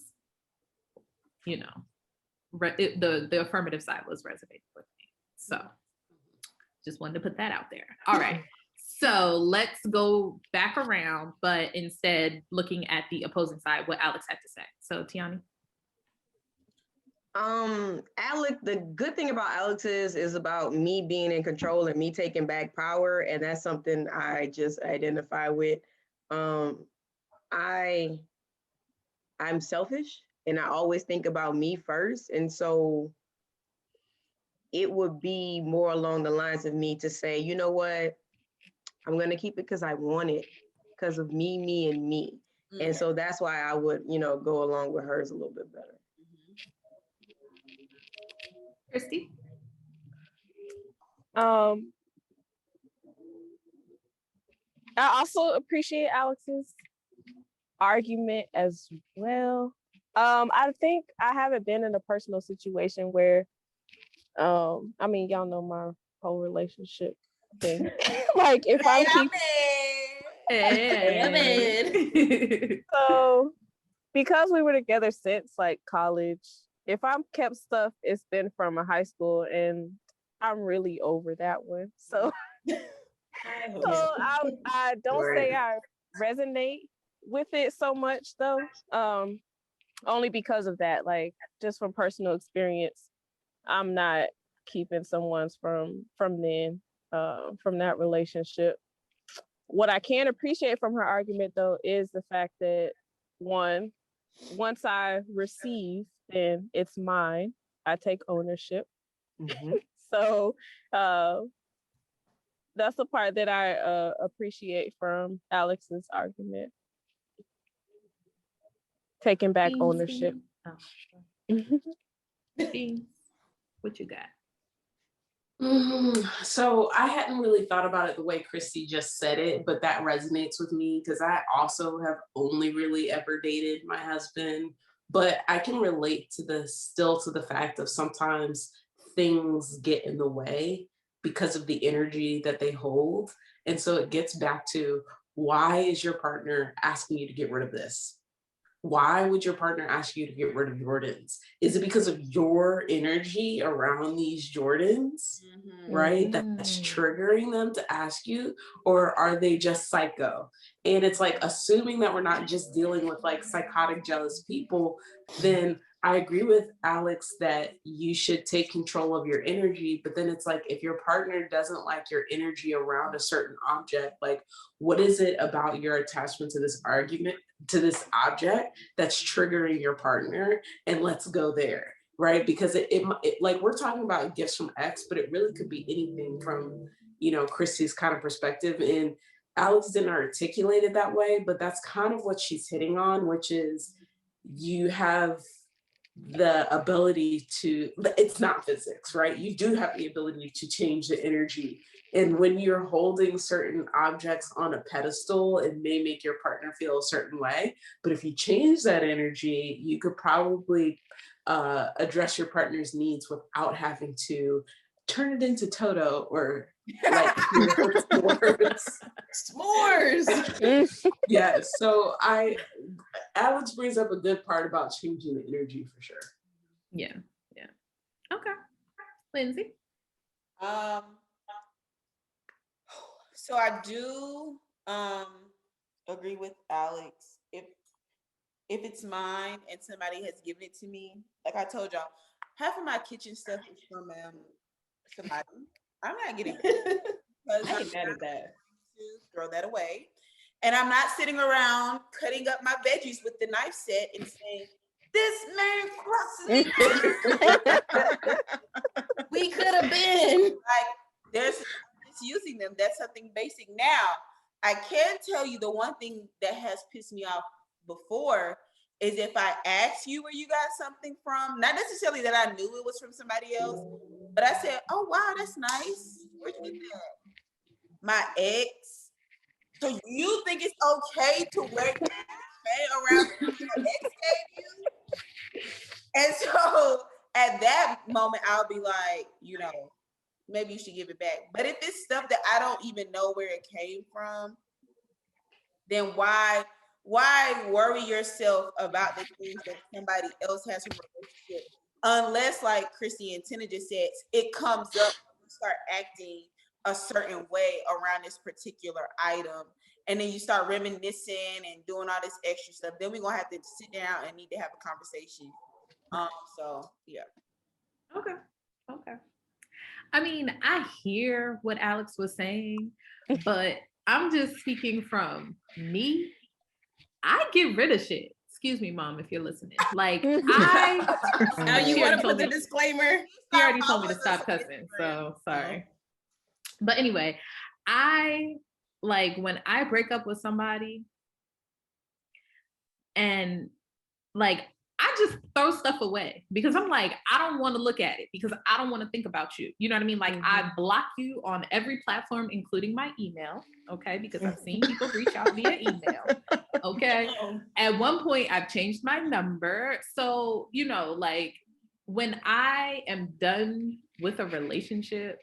the affirmative side was resonating with me. So just wanted to put that out there. All right. So let's go back around, but instead looking at the opposing side, what Alex had to say. So Tianny. Alex, the good thing about Alex is about me being in control and me taking back power. And that's something I just identify with. I'm selfish and I always think about me first. And so it would be more along the lines of me to say, you know what? I'm going to keep it because I want it, because of me, and me. Mm-hmm. And so that's why I would, go along with hers a little bit better. Kristi? I also appreciate Alex's argument as well. I think I haven't been in a personal situation where, y'all know my whole relationship thing. Like if I'm so because we were together since like college, if I'm kept stuff, it's been from a high school, and I'm really over that one. So, I don't say I resonate with it so much though. Only because of that, like just from personal experience, I'm not keeping someone's from then, from that relationship. What I can appreciate from her argument though is the fact that once I receive, then it's mine. I take ownership. Mm-hmm. So that's the part that I appreciate from Alex's argument. Taking back ownership. What you got? So I hadn't really thought about it the way Kristi just said it, but that resonates with me because I also have only really ever dated my husband, but I can relate to the fact of sometimes things get in the way because of the energy that they hold. And so it gets back to, why is your partner asking you to get rid of this? Why would your partner ask you to get rid of Jordans? Is it because of your energy around these Jordans, right? That's triggering them to ask you, or are they just psycho? And it's like, assuming that we're not just dealing with like psychotic, jealous people, then I agree with Alex that you should take control of your energy. But then it's like, if your partner doesn't like your energy around a certain object, like, what is it about your attachment to this object that's triggering your partner? And let's go there, right? Because it like, we're talking about gifts from X, but it really could be anything from, Kristi's kind of perspective. And Alex didn't articulate it that way, but that's kind of what she's hitting on, which is you have the ability to, it's not physics, right? You do have the ability to change the energy. And when you're holding certain objects on a pedestal, it may make your partner feel a certain way. But if you change that energy, you could probably address your partner's needs without having to turn it into Toto or like s'mores. Yes. So Alex brings up a good part about changing the energy for sure. Yeah. Okay. Lindsey? So I do agree with Alex. If it's mine and somebody has given it to me, like I told y'all, half of my kitchen stuff is from somebody. I'm not getting it. I ain't mad at that. Throw that away. And I'm not sitting around cutting up my veggies with the knife set and saying, this man crosses me. We could have been. Like, there's using them. That's something basic. Now, I can tell you the one thing that has pissed me off before is if I ask you where you got something from, not necessarily that I knew it was from somebody else, but I said, oh, wow, that's nice. Where'd you get that? My ex. So you think it's okay to wear around your ex gave you? And so at that moment, I'll be like, maybe you should give it back. But if it's stuff that I don't even know where it came from, then why worry yourself about the things that somebody else has from a relationship? Unless, like Kristi and Tena just said, it comes up and you start acting a certain way around this particular item. And then you start reminiscing and doing all this extra stuff. Then we're going to have to sit down and need to have a conversation. So, yeah. Okay. I mean, I hear what Alex was saying, but I'm just speaking from me. I get rid of shit. Excuse me, Mom, if you're listening. Like, now you want to put the disclaimer? She already told me to stop cussing, so sorry. But anyway, when I break up with somebody and like, I just throw stuff away because I'm like, I don't want to look at it because I don't want to think about you. You know what I mean? Like, I block you on every platform, including my email. Okay. Because I've seen people reach out via email. Okay. At one point I've changed my number. So, like when I am done with a relationship,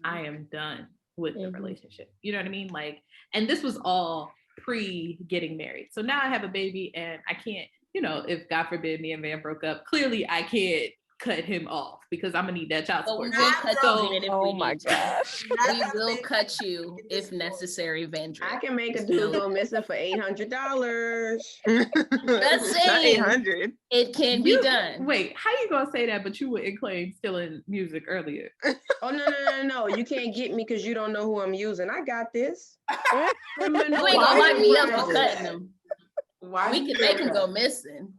I am done with the relationship. You know what I mean? Like, and this was all pre getting married. So now I have a baby and I can't, if God forbid me and Van broke up, clearly I can't cut him off because I'm gonna need that child support. Oh my gosh. We will cut you if necessary, Vandra. I can make a dude go missing for $800. That's saying 800. It can be done. Wait, how you gonna say that? But you wouldn't claim stealing music earlier. Oh no! You can't get me because you don't know who I'm using. I got this. You ain't gonna lock me up for cutting them. They can go missing.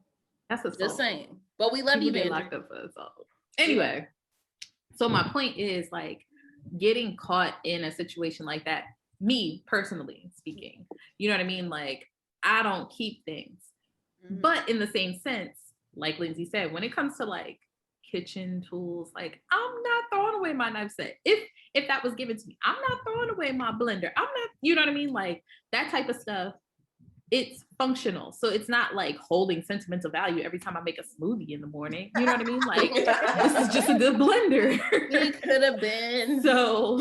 That's a just saying. But we love you, Vandra. Locked up for assault. Anyway, so my point is like getting caught in a situation like that. Me personally speaking, you know what I mean? Like I don't keep things, but in the same sense, like Lindsey said, when it comes to like kitchen tools, like I'm not throwing away my knife set. If that was given to me, I'm not throwing away my blender. I'm not, you know what I mean? Like that type of stuff. It's functional. So it's not like holding sentimental value every time I make a smoothie in the morning. You know what I mean? Like, this is just a good blender. We could have been. So,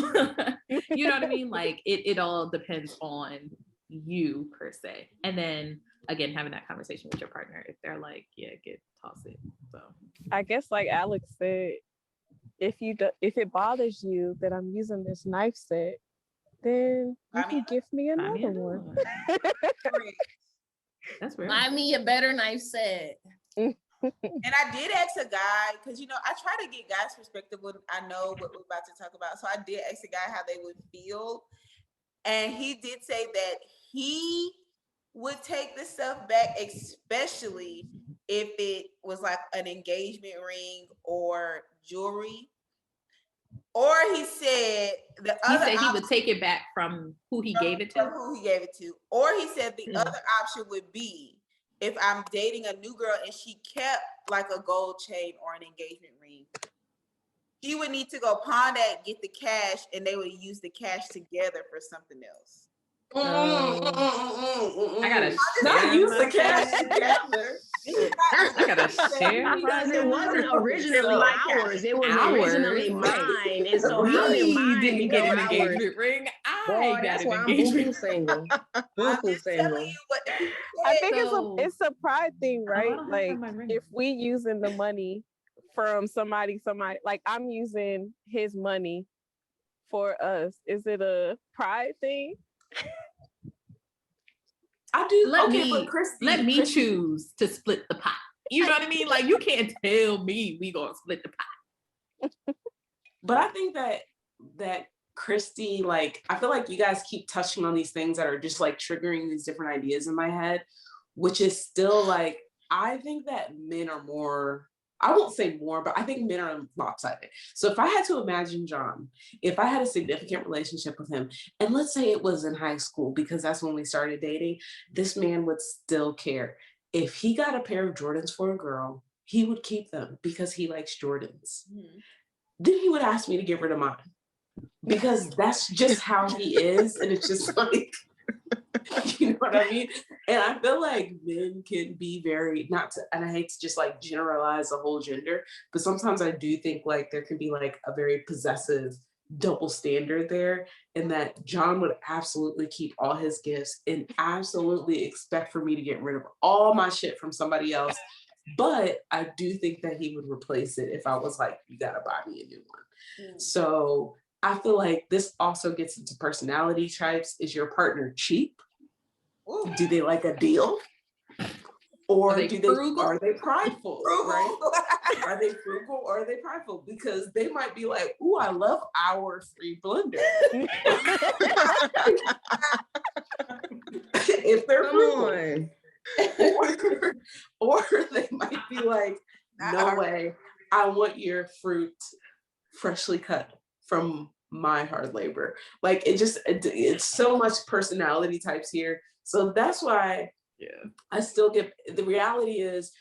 you know what I mean? Like, it all depends on you per se. And then, again, having that conversation with your partner, if they're like, yeah, toss it. So, I guess like Alex said, if it bothers you that I'm using this knife set, then you can give me another one. That's real. Buy me a better knife set. And I did ask a guy, because I try to get guys' perspective when I know what we're about to talk about. So I did ask a guy how they would feel. And he did say that he would take the stuff back, especially if it was like an engagement ring or jewelry. Or he said he would take it back from who he gave it to. Or he said the other option would be if I'm dating a new girl and she kept like a gold chain or an engagement ring, he would need to go pawn that, get the cash, and they would use the cash together for something else. I gotta not use the cash together. I gotta share Because it wasn't originally ours. It was originally mine. And so how did mine didn't get become an ours? engagement ring. Boy, that's why I'm boo-boo single. Boo-boo single. I think So- it's a pride thing, I right? don't have Like my ring. if we using the money from somebody, like I'm using his money for us. Is it a pride thing? I do. Let me Kristi, choose to split the pot. You know what I mean? Like you can't tell me we gonna split the pot. But I think that Kristi, like, I feel like you guys keep touching on these things that are just like triggering these different ideas in my head, which is still like, I think that men are more, I won't say more, but I think men are lopsided. So if I had to imagine John, if I had a significant relationship with him, and let's say it was in high school, because that's when we started dating, this man would still care. If he got a pair of Jordans for a girl, he would keep them because he likes Jordans. Then he would ask me to get rid of mine because that's just how he is. And it's just like, you know what I mean? And I feel like men can be very, and I hate to just like generalize the whole gender, but sometimes I do think like there can be like a very possessive double standard there, and that John would absolutely keep all his gifts and absolutely expect for me to get rid of all my shit from somebody else. But I do think that he would replace it if I was like, you gotta buy me a new one. So I feel like this also gets into personality types. Is your partner cheap? Do they like a deal? Or are they prideful? Right? Are they frugal or are they prideful? Because they might be like, ooh, I love our free blender. If they're frugal. Or they might be like, no way, I want your fruit freshly cut from my hard labor. Like it's so much personality types here. So that's why I still get, the reality is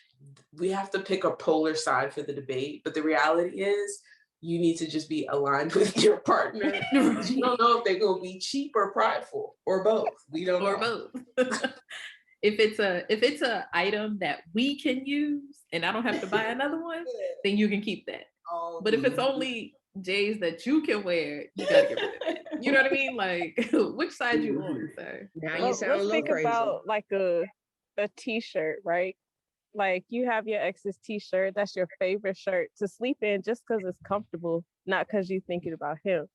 we have to pick a polar side for the debate, but the reality is you need to just be aligned with your partner. You don't know if they're going to be cheap or prideful or both. We don't know. Or both. If it's a item that we can use and I don't have to buy another one, then you can keep that. But if it's only J's that you can wear, you gotta get rid of it. You know what I mean? Like, which side you on, sir? Now you sound a little think crazy. About like a t-shirt, right? Like you have your ex's t-shirt, that's your favorite shirt to sleep in just because it's comfortable, not because you're thinking about him.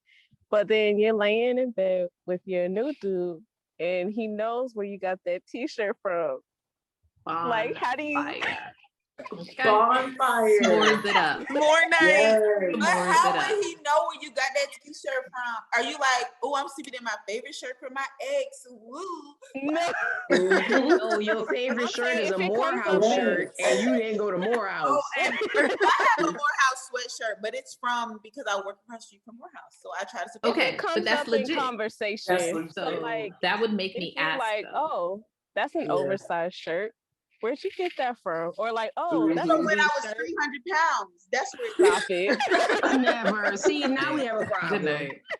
But then you're laying in bed with your new dude and he knows where you got that t-shirt from. Like, how do you... Bonfire. S'mores it up. More nice. Yes. But how would he know where you got that t-shirt from? Are you like, oh, I'm sleeping in my favorite shirt from my ex? Woo. No. Oh, your favorite shirt is a Morehouse shirt, and you didn't go to Morehouse. Oh, and I have a Morehouse sweatshirt, but it's because I work across the street from Morehouse, so I try to support. Okay, It comes but that's up legit. in conversation. That's So like, that would make me if you ask. like, oh, that's an oversized shirt. Where'd you get that from? Or like, oh, that's From a when new I was shirt. 300 pounds. That's where Stop it. Never. See, now we have a problem.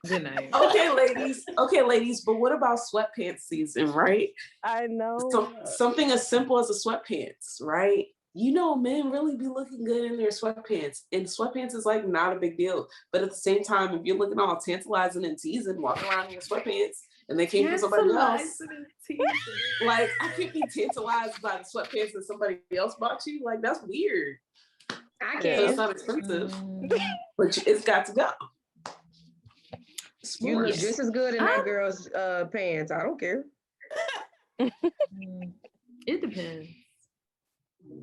Good night. Okay, ladies, but what about sweatpants season, right? I know. So, something as simple as a sweatpants, right? You know, men really be looking good in their sweatpants, and sweatpants is like not a big deal. But at the same time, if you're looking all tantalizing and teasing, walking around in your sweatpants, and they came from somebody else, like I can't be tantalized by the sweatpants that somebody else bought you. Like that's weird. I So can't. it's not expensive, but it's got to go. You look S'mores. just as good in that girl's pants. I don't care. It depends.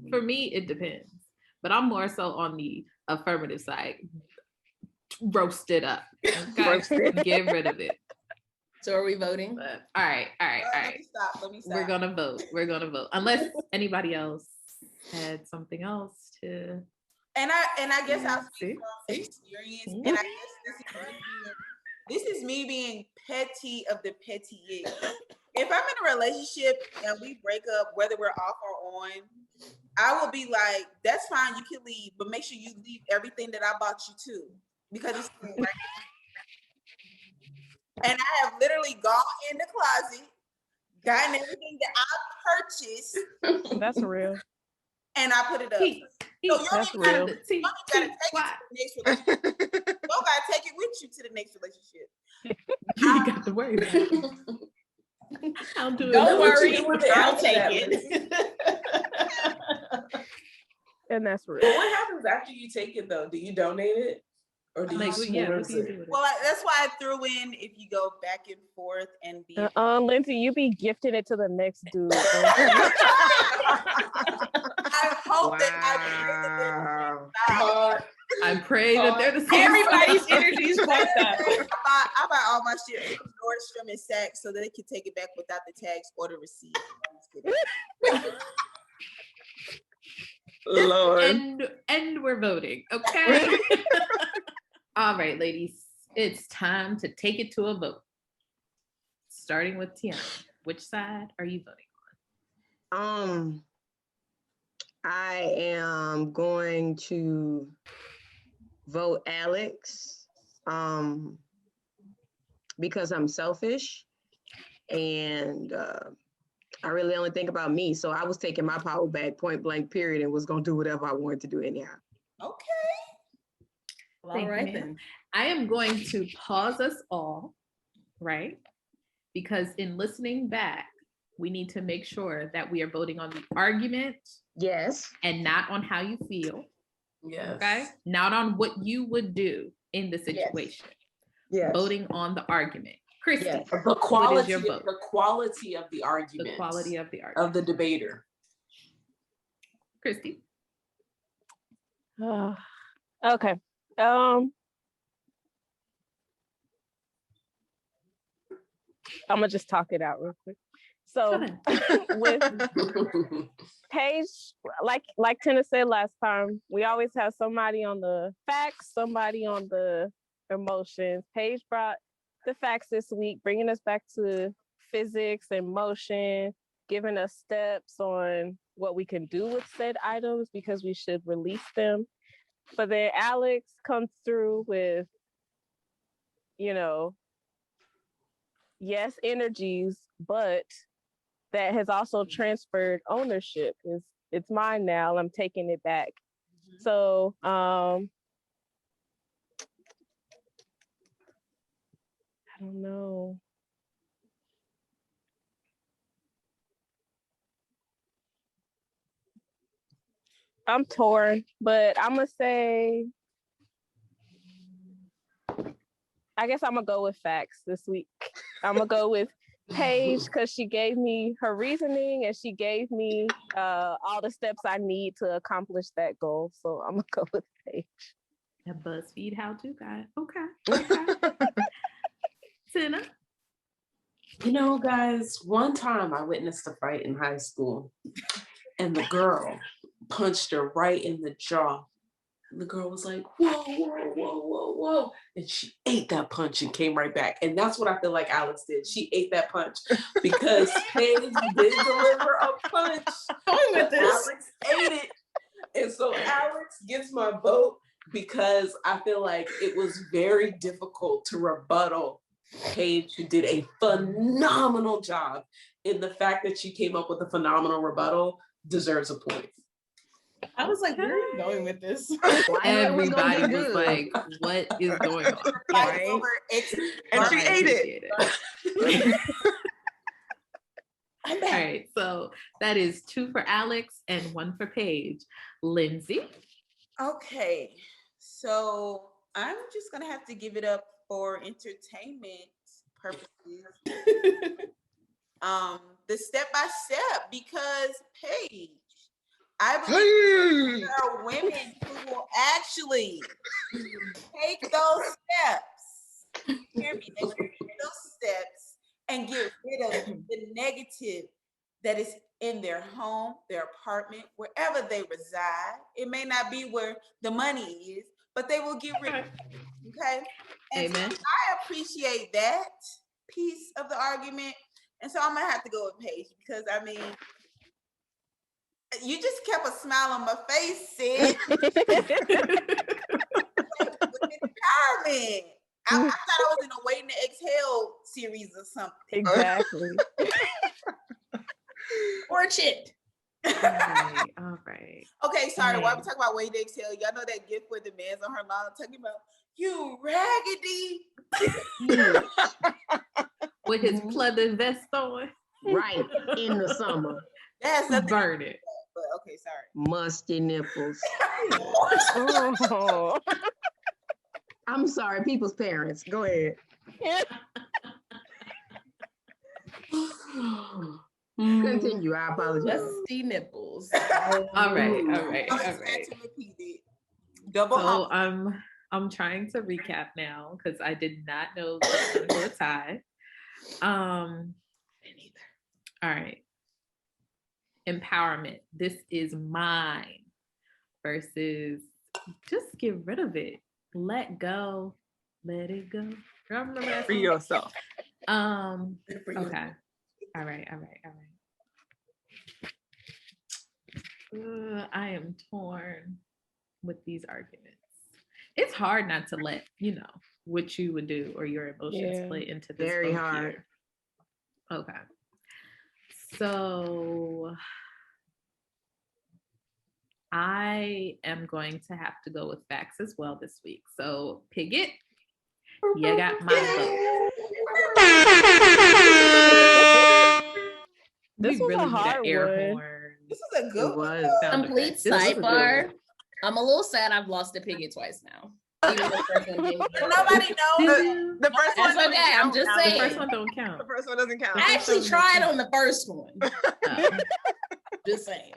For me, it depends. But I'm more so on the affirmative side. Roast it up. Okay? Get rid of it. So are we voting? But, all right. Let me stop. We're gonna vote. Unless anybody else had something else to. And I guess I'll speak from See? experience. And I guess this is me being petty of the pettiest. If I'm in a relationship and we break up, whether we're off or on, I will be like, that's fine, you can leave, but make sure you leave everything that I bought you too, because it's right. And I have literally gone in the closet, gotten everything that I purchased. That's real. And I put it up. So you That's only real. gotta take it to the next relationship. You don't gotta take it with you to the next relationship. You got to worry about it. I'll do it. Don't worry, I'll take it. And that's real. But what happens after you take it though? Do you donate it? Or do you What do you do with it? Well, that's why I threw in if you go back and forth and be Lindsey, you be gifting it to the next dude. I hope that I pray that they're the same. Everybody's energy is fucked up. I buy all my shit from Nordstrom and Saks so that they can take it back without the tags or the receipt. Lord. And we're voting, okay? All right, ladies, it's time to take it to a vote. Starting with Tianny, which side are you voting on? I am going to vote Alex because I'm selfish and I really only think about me. So I was taking my power back point blank period and was going to do whatever I wanted to do anyhow. Okay. Well, all right then. I am going to pause us all, right? Because in listening back, we need to make sure that we are voting on the argument. Yes. And not on how you feel. Yes. Okay? Not on what you would do in the situation. Yes. Voting on the argument. Kristi, yes. The quality, what is your vote? The quality of the argument. The quality of the argument. Of the debater. Kristi. Okay. I'm gonna just talk it out real quick. So with Paige, like Tena said last time, we always have somebody on the facts, somebody on the emotions. Paige brought the facts this week, bringing us back to physics and motion, giving us steps on what we can do with said items because we should release them. But then Alex comes through with, yes, energies, but that has also transferred ownership. It's mine now. I'm taking it back. Mm-hmm. So I don't know. I'm torn, but I'm gonna say, I guess I'm gonna go with facts this week. I'm gonna go with Paige because she gave me her reasoning and she gave me all the steps I need to accomplish that goal. So I'm gonna go with Paige. A BuzzFeed how-to guide. Okay. Tena. Guys, one time I witnessed a fight in high school and the girl punched her right in the jaw. And the girl was like, whoa, whoa, whoa, whoa, whoa. And she ate that punch and came right back. And that's what I feel like Alex did. She ate that punch because Paige did deliver a punch. Alex ate it. And so Alex gets my vote because I feel like it was very difficult to rebuttal Paige, who did a phenomenal job. And the fact that she came up with a phenomenal rebuttal deserves a point. I was like, where are you going with this? Everybody was like, what is going on? Right? And she ate it. All right, so that is 2 for Alex and 1 for Paige. Lindsey. Okay, so I'm just gonna have to give it up for entertainment purposes. The step-by-step, because Paige, I believe there are women who will actually take those steps. Hear me? They will take those steps and get rid of the negative that is in their home, their apartment, wherever they reside. It may not be where the money is, but they will get rid of it. Okay? And Amen. so I appreciate that piece of the argument. And so I'm gonna have to go with Paige because I mean, you just kept a smile on my face, sis. Empowerment. I thought I was in a Waiting to Exhale series or something. Exactly. Or chit. All right. Okay, sorry. While we talk about Waiting to Exhale, y'all know that gift where the man's on her lawn talking about you raggedy. With his pleather vest on. Right, in the summer. That's nothing. Burn it. But okay, sorry. Musty nipples. Oh. I'm sorry, people's parents. Go ahead. Continue. I apologize. Dusty nipples. All right. To repeat it. Double So I'm trying to recap now because I did not know this was going to tie. Me neither. All right. Empowerment. This is mine versus just get rid of it. Let go. Let it go. Remember that For yourself. Okay. All right. I am torn with these arguments. It's hard not to let, what you would do or your emotions play into this. Very hard. Here. Okay. So I am going to have to go with facts as well this week. So Pigget, you got my vote. This was a hard one. Horn. This is a good one. Complete sidebar. I'm a little sad I've lost to Pigget twice now. Even the first one didn't count. Nobody knows. The first one. That's okay. I'm just saying. The first one don't count. The first one doesn't count. I actually tried on the first one. Just saying.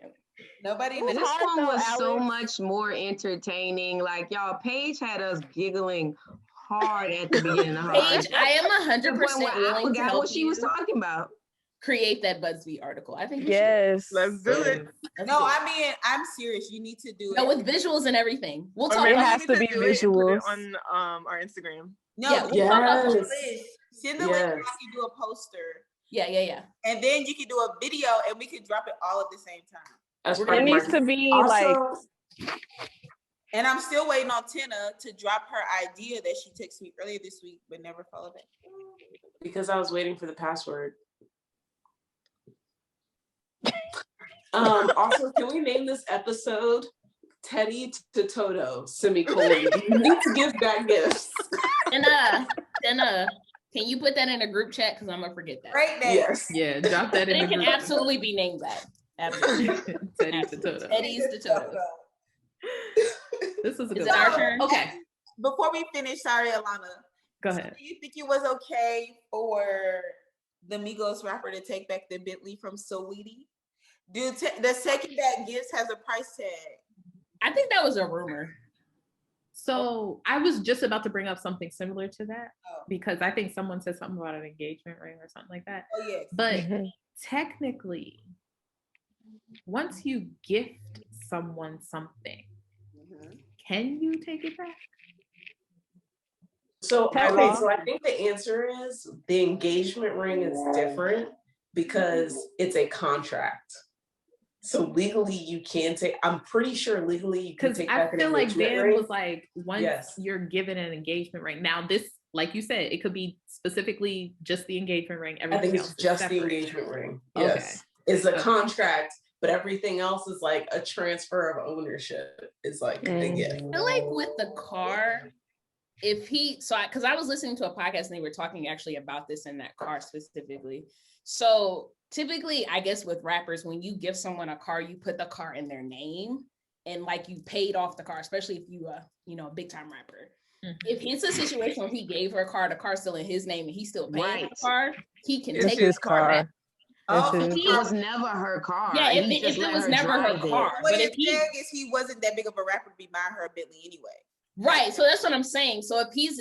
Nobody This knows. one was so much more entertaining. Like, y'all, Paige had us giggling hard at the beginning of her. Paige, I am 100% I willing to forgot help what she was you talking about. create that BuzzFeed article. I think we Yes. Let's do it. should. No, I mean, I'm serious. You need to do No, it. with visuals and everything. We'll Or talk maybe It about has we to need be do it and put it visuals. on our Instagram. No, Yeah, we'll talk about Yes. list. Send the link. Yes. You can do a poster, Yeah. and then you can do a video, and we can drop it all at the same time. As We're part It of needs my- to be Also, And I'm still waiting on Tena to drop her idea that she texted me earlier this week, but never followed back. because I was waiting for the password. Also, can we name this episode Teddy to Toto, semicolon? You need to give back gifts. And can you put that in a group chat? Because I'm gonna forget that. Great day. Yes. Yeah, drop that in It the can group. absolutely be named that. Absolutely. Teddy to Toto. Teddy's to Toto. This was a Is good it our one. turn? Okay, Before we finish, sorry, Alanna. go ahead. Do you think it was okay for the Migos rapper to take back the Bentley from Saweetie? Dude, the second that gifts has a price tag. I think that was a rumor. So I was just about to bring up something similar to that Oh. because I think someone said something about an engagement ring or something like that. Oh, yes. But Mhm. technically, once you gift someone something, Mhm. can you take it back? So, Technically. okay, so I think the answer is the engagement ring is different because it's a contract. So legally you can take, I'm pretty sure legally you can Because take I back an feel like engagement Dan ring. was like, once Yes. you're given an engagement ring, now this, like you said, it could be specifically just the engagement ring. I Everything think else it's is just the separate. engagement ring. Okay. Yes. It's a Okay. contract, but everything else is like a transfer of ownership. It's like the gift. I feel like with the car, because I was listening to a podcast and they were talking actually about this in that car specifically. So typically, I guess with rappers, when you give someone a car, you put the car in their name and like you paid off the car, especially if you a big time rapper. Mhm. If it's a situation where he gave her a car, the car's still in his name and he's still paying Right. the car, he can It's take his his car back. Oh, It's so his- he- It was never her car. Yeah, if He it just let was her never her drive it. car. what But it if he said is he wasn't that big of a rapper to be buying her a Bentley anyway. Right, so that's what I'm saying. So if he's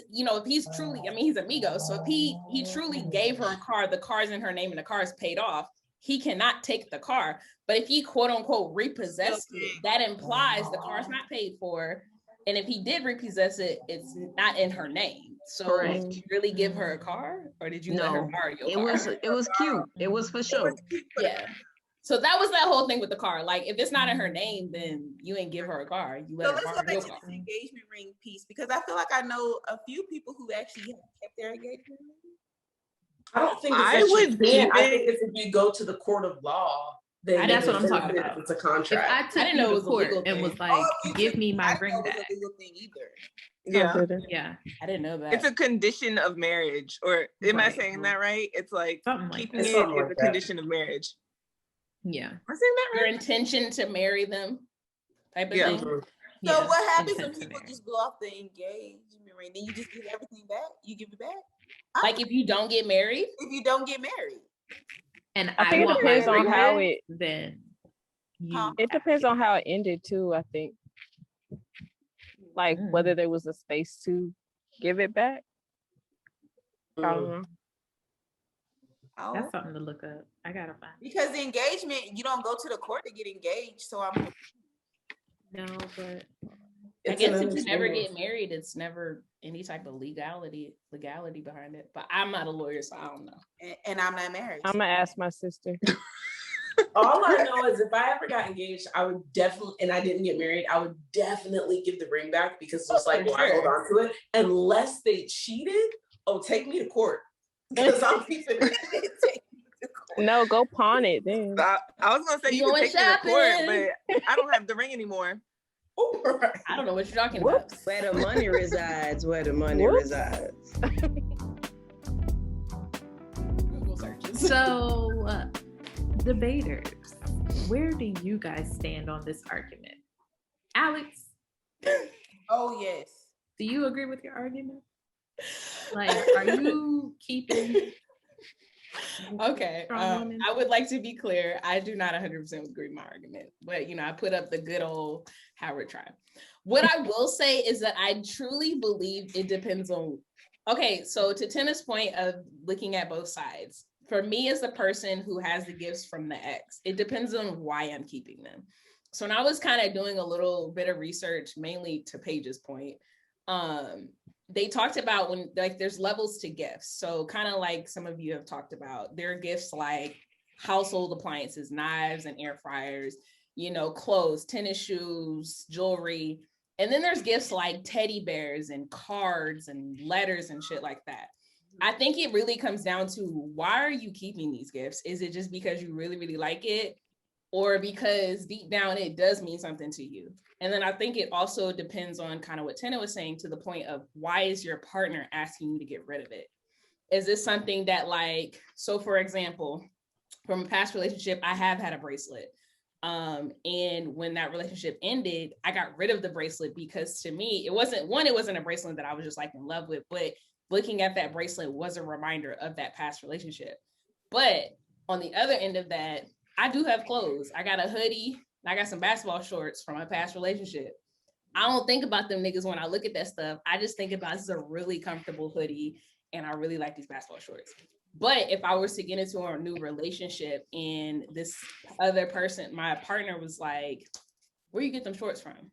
truly, he's Amigo. So if he truly gave her a car, the car's in her name and the car is paid off, he cannot take the car. But if he quote unquote repossessed it, that implies the car's not paid for. And if he did repossess it, it's not in her name. So Correct. did you really give her a car, or did you let her borrow your car? It was cute. It was for sure. Yeah. So that was that whole thing with the car. Like, if it's not in her name, then you ain't give her a car. You let So her let's borrow go back your to car. this engagement ring piece, because I feel like I know a few people who actually have kept their engagement ring. I don't think it's I that you would can. keep I it. think it's if you go to the court of law, then That's what I'm talking about. It's a If contract. I took didn't know you it to was a court legal and thing. was like, give me my I didn't ring know it was back. a legal thing either. Yeah. Yeah. I didn't know that. It's a condition of marriage, or am I Right. saying that right? It's like Something like keeping that. it It's something is like a that. condition of marriage. Yeah. Am I saying that Your right? intention to marry them type of Yeah. thing. Mhm. So Yeah. what happens when Intent to people marry. just go off the engagement ring? Then you just give everything back? You give it back? Like, if you don't get married, If you don't get married. And I think it want my depends on ring how back, it. then you Huh? It depends on how it ended too. I think, like whether there was a space to give it back. I don't know. Oh, That's something to look up. I gotta find it. because the engagement, you don't go to the court to get engaged. So I'm No, but I It's guess an if you never understanding. get married, it's never any type of legality behind it. But I'm not a lawyer, so I don't know. and I'm not married. I'm gonna ask my sister. All I know is if I ever got engaged, I would definitely, and I didn't get married, I would definitely give the ring back, because it's like, well, I hold on to it. Unless they cheated, take me to court. Because I'm keeping it. No, go pawn it then. I was gonna say you can take me to court, but I don't have the ring anymore. I don't know what you're talking about. Where the money resides, where the money resides. Google searches. so debaters, where do you guys stand on this argument? Alex, Oh yes. do you agree with your argument? Like, are you keeping? Okay, I would like to be clear. I do not 100% agree with my argument, but I put up the good old Howard tribe. What I will say is that I truly believe it depends on. Okay, so to Tena's point of looking at both sides, for me as the person who has the gifts from the ex, it depends on why I'm keeping them. So when I was kind of doing a little bit of research, mainly to Paige's point, they talked about when, like, there's levels to gifts. So kind of like some of you have talked about, there are gifts like household appliances, knives and air fryers, clothes, tennis shoes, jewelry. And then there's gifts like teddy bears and cards and letters and shit like that. I think it really comes down to, why are you keeping these gifts? Is it just because you really, really like it? Or because deep down it does mean something to you? And then I think it also depends on kind of what Tena was saying, to the point of, why is your partner asking you to get rid of it? Is this something that, like, so for example, from a past relationship, I have had a bracelet. And when that relationship ended, I got rid of the bracelet, because to me, it wasn't a bracelet that I was just like in love with, but looking at that bracelet was a reminder of that past relationship. But on the other end of that, I do have clothes. I got a hoodie. I got some basketball shorts from my past relationship. I don't think about them niggas when I look at that stuff. I just think about, this is a really comfortable hoodie and I really like these basketball shorts. But if I was to get into a new relationship and this other person, my partner, was like, where you get them shorts from?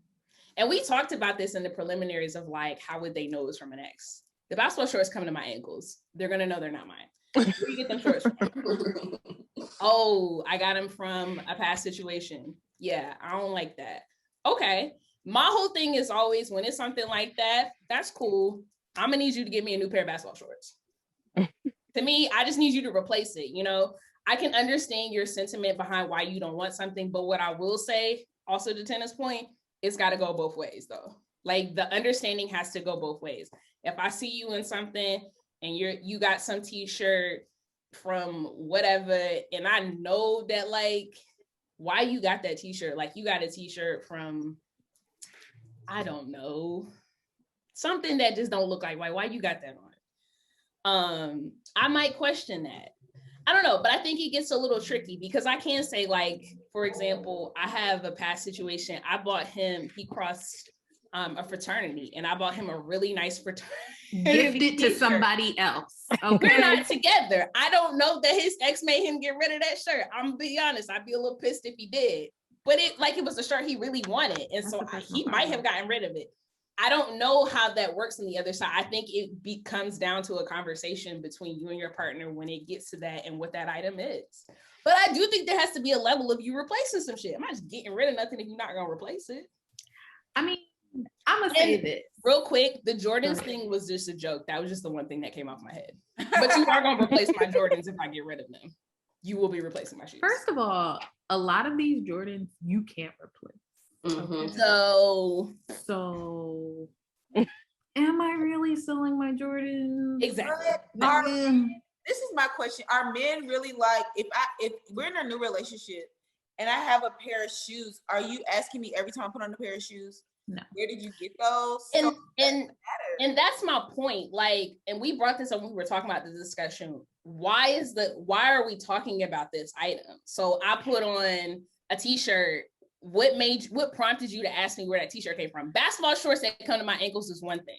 And we talked about this in the preliminaries of, like, how would they know it's from an ex? The basketball shorts come to my ankles. They're going to know they're not mine. Where you get them shorts from? Oh, I got them from a past situation. Yeah, I don't like that. Okay. My whole thing is always, when it's something like that, that's cool. I'm gonna need you to give me a new pair of basketball shorts. To me, I just need you to replace it. I can understand your sentiment behind why you don't want something, but what I will say, also to Tena's point, it's got to go both ways though. Like, the understanding has to go both ways. If I see you in something and you got some t-shirt from whatever, and I know that, like, why you got that t-shirt, like, you got a t-shirt from, I don't know, something that just don't look like, why you got that on? I might question that. I don't know, but I think it gets a little tricky, because I can say, like, for example, I have a past situation. I bought him, he crossed a fraternity, and I bought him a really nice fraternity. Gifted to somebody else. Okay. We're not together. I don't know that his ex made him get rid of that shirt. I'm gonna be honest. I'd be a little pissed if he did. But it was a shirt he really wanted. And so he might have gotten rid of it. I don't know how that works on the other side. I think it comes down to a conversation between you and your partner when it gets to that and what that item is. But I do think there has to be a level of you replacing some shit. I'm not just getting rid of nothing if you're not gonna replace it. I mean, I'm gonna say this real quick. The Jordans thing was just a joke. That was just the one thing that came off my head. But you are gonna replace my Jordans if I get rid of them. You will be replacing my shoes. First of all, a lot of these Jordans you can't replace. Okay. So am I really selling my Jordans? Exactly. This is my question. Are men really like, if we're in a new relationship and I have a pair of shoes, are you asking me every time I put on a pair of shoes? No. Where did you get those? And that's my point. Like, and we brought this up when we were talking about the discussion. Why are we talking about this item? So I put on a t-shirt. What prompted you to ask me where that t-shirt came from? Basketball shorts that come to my ankles is one thing.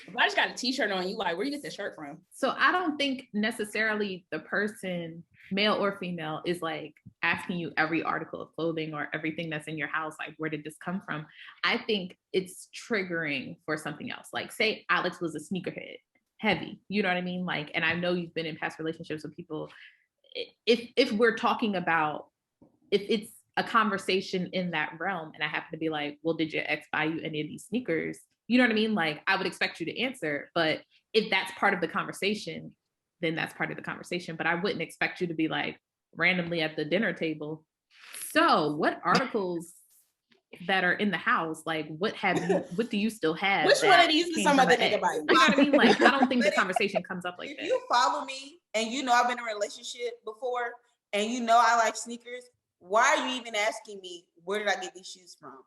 If I just got a t-shirt on, you like, where you get this shirt from? So I don't think necessarily the person, male or female, is like asking you every article of clothing or everything that's in your house, like, where did this come from? I think it's triggering for something else. Like, say Alex was a sneakerhead, heavy, you know what I mean? Like, and I know you've been in past relationships with people. If we're talking about, if it's a conversation in that realm and I happen to be like, well, did your ex buy you any of these sneakers? You know what I mean? Like, I would expect you to answer, but if that's part of the conversation, then that's part of the conversation. But I wouldn't expect you to be like randomly at the dinner table. So what articles that are in the house, like what do you still have? Which one of these is some other nigga buy you? You know what I mean? Like, I don't think the conversation comes up like that. If you follow me and you know I've been in a relationship before and you know I like sneakers, why are you even asking me where did I get these shoes from?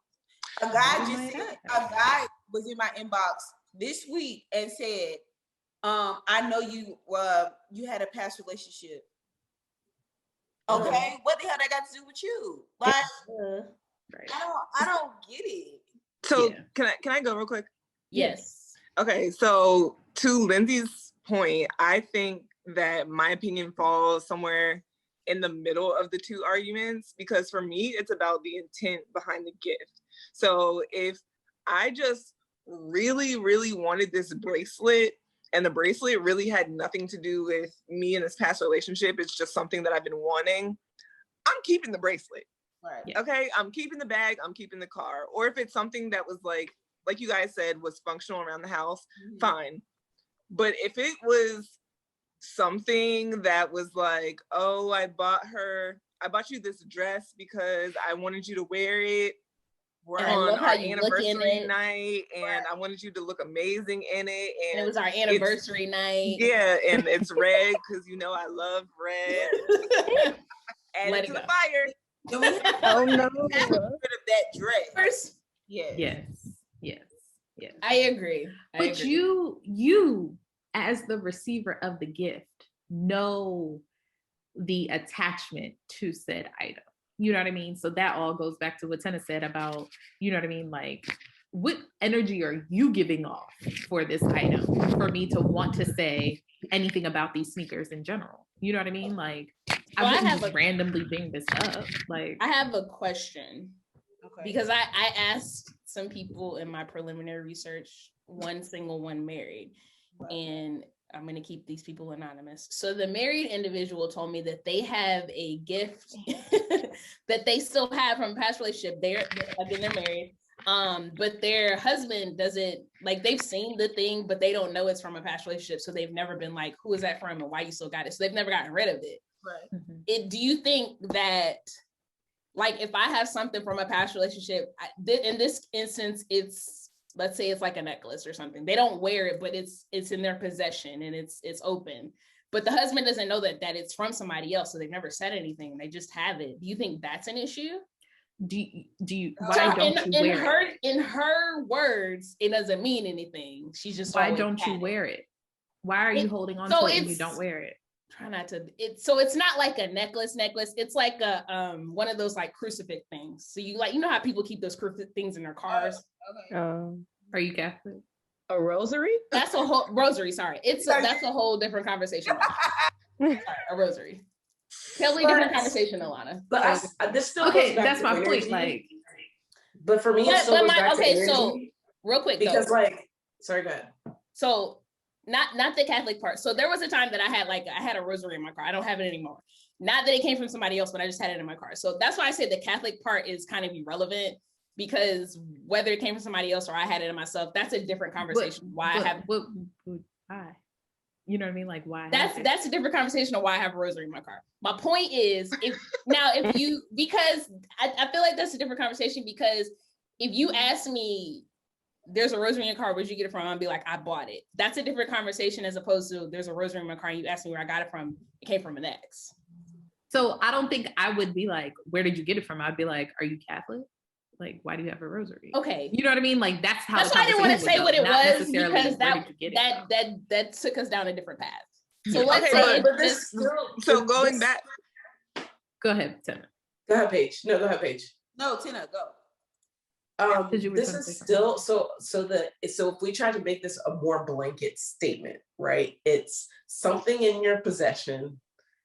A guy was in my inbox this week and said, I know you had a past relationship. Okay, what the hell that got to do with you? Like, right. I don't get it. So can I go real quick? Yes. Okay, so to Lindsey's point, I think that my opinion falls somewhere in the middle of the two arguments, because for me, it's about the intent behind the gift. So if I just really, really wanted this bracelet and the bracelet really had nothing to do with me in this past relationship, it's just something that I've been wanting, I'm keeping the bracelet. Right. Yeah. Okay, I'm keeping the bag, I'm keeping the car. Or if it's something that was like you guys said, was functional around the house, fine. But if it was something that was like, oh, I bought you this dress because I wanted you to wear it on our anniversary night, and I wanted you to look amazing in it, and it was our anniversary night. Yeah, and it's red because you know I love red. Add it to the fire. Oh no! Rid of that dress. Yes. I agree. But you as the receiver of the gift know the attachment to said item. You know what I mean? So that all goes back to what Tena said about, you know what I mean? Like, what energy are you giving off for this item for me to want to say anything about these sneakers in general? You know what I mean? Like, I wouldn't just randomly bring this up. Like, I have a question. Okay. Because I asked some people in my preliminary research, one single, one married. And I'm going to keep these people anonymous. So the married individual told me that they have a gift that they still have from a past relationship. They're married. But their husband doesn't, like, they've seen the thing, but they don't know it's from a past relationship. So they've never been like, who is that from and why you still got it? So they've never gotten rid of it. Right. Do you think that, like, if I have something from a past relationship, in this instance, let's say it's like a necklace or something. They don't wear it, but it's in their possession and it's open. But the husband doesn't know that it's from somebody else, so they've never said anything. They just have it. Do you think that's an issue? Why don't you wear it? In her words, it doesn't mean anything. She's just why don't you wear it? Why are you holding on to it and you don't wear it? Try not to. So it's not like a necklace. It's like a one of those like crucifix things. So you know how people keep those crucifix things in their cars. Are you Catholic? A rosary? That's a whole rosary. Sorry, that's a whole different conversation. Sorry, a rosary. Totally different conversation, Alanna. But this still okay. That's my point. Like, but for me, it still goes back to energy. real quick because though. Sorry, go ahead. So not the Catholic part. So there was a time that I had a rosary in my car. I don't have it anymore. Not that it came from somebody else, but I just had it in my car. So that's why I say the Catholic part is kind of irrelevant, because whether it came from somebody else or I had it in myself, that's a different conversation. Why? You know what I mean? Like why? That's a different conversation of why I have a rosary in my car. My point is, because I feel like that's a different conversation, because if you ask me, there's a rosary in your car, where'd you get it from? I'll be like, I bought it. That's a different conversation as opposed to there's a rosary in my car and you ask me where I got it from. It came from an ex. So I don't think I would be like, where did you get it from? I'd be like, are you Catholic? Like, why do you have a rosary? Okay. You know what I mean? Like, that's how. That's why I didn't want to say what it was, because that took us down a different path. So let's say going back. Go ahead, Tena. Go ahead, Paige. No, go ahead, Paige. No, Tena, go. This is still so if we try to make this a more blanket statement, right? It's something in your possession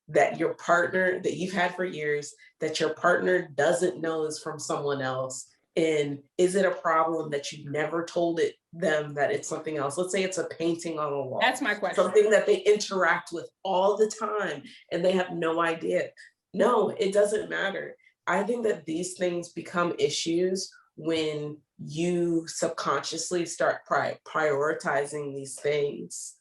that your partner, that you've had for years, that your partner doesn't know is from someone else. And is it a problem that you never told them that it's something else? Let's say it's a painting on a wall. That's my question. Something that they interact with all the time and they have no idea. No, it doesn't matter. I think that these things become issues when you subconsciously start prioritizing these things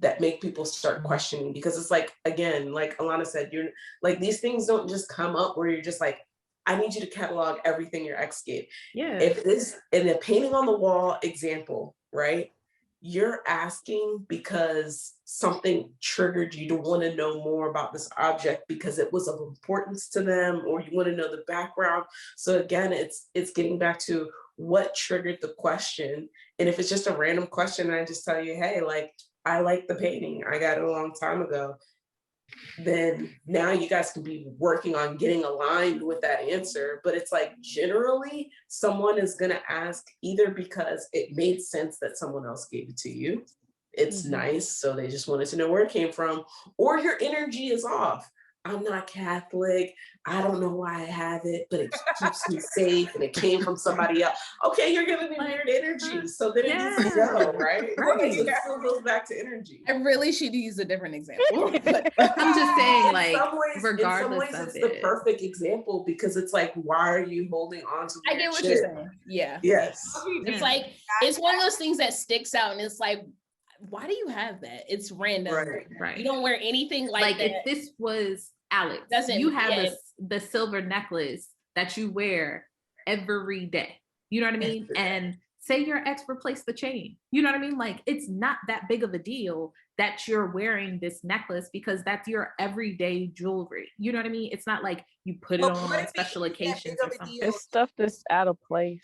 that make people start questioning, because it's like, again, like Alanna said, you're like, these things don't just come up where you're just like, I need you to catalog everything your ex gave. Yeah. If this in a painting on the wall example, right? You're asking because something triggered you to want to know more about this object because it was of importance to them, or you want to know the background. So again, it's getting back to what triggered the question. And if it's just a random question and I just tell you, hey, like, I like the painting, I got it a long time ago, then now you guys can be working on getting aligned with that answer. But it's like, generally, someone is going to ask either because it made sense that someone else gave it to you. It's nice, so they just wanted to know where it came from, or your energy is off. I'm not Catholic. I don't know why I have it, but it keeps me safe and it came from somebody else. Okay, you're giving me weird energy. So then it needs to go, right? So it still goes back to energy. I really should use a different example. But I'm just saying, like, regardless of it. It's the perfect example, because it's like, why are you holding on to I get what you're saying. Yeah. Yes. It's like, it's one of those things that sticks out and it's like, why do you have that? It's random. Right. You don't wear anything like that. If this was Alex, you have the silver necklace that you wear every day. You know what I mean? And say your ex replaced the chain. You know what I mean? Like, it's not that big of a deal that you're wearing this necklace, because that's your everyday jewelry. You know what I mean? It's not like you put it on special occasions or something. It's stuff that's out of place.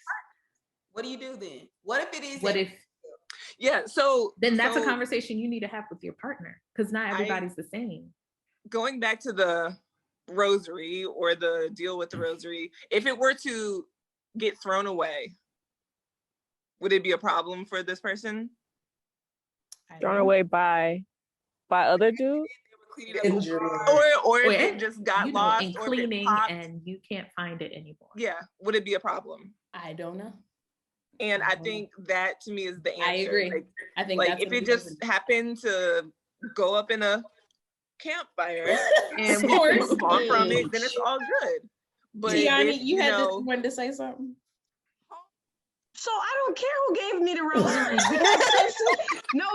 What do you do then? What if it is? What if? Yeah, so then that's a conversation you need to have with your partner, because not everybody's the same. Going back to the rosary or the deal with the rosary, if it were to get thrown away, would it be a problem for this person? Thrown away by other dudes? Or if it just got lost in or cleaning and you can't find it anymore. Yeah, would it be a problem? I don't know. And I think that, to me, is the answer. I agree. Like, I think if it just happened to go up in a campfire and we move on from it, then it's all good. But Tianny, you wanted to say something? So I don't care who gave me the rosary.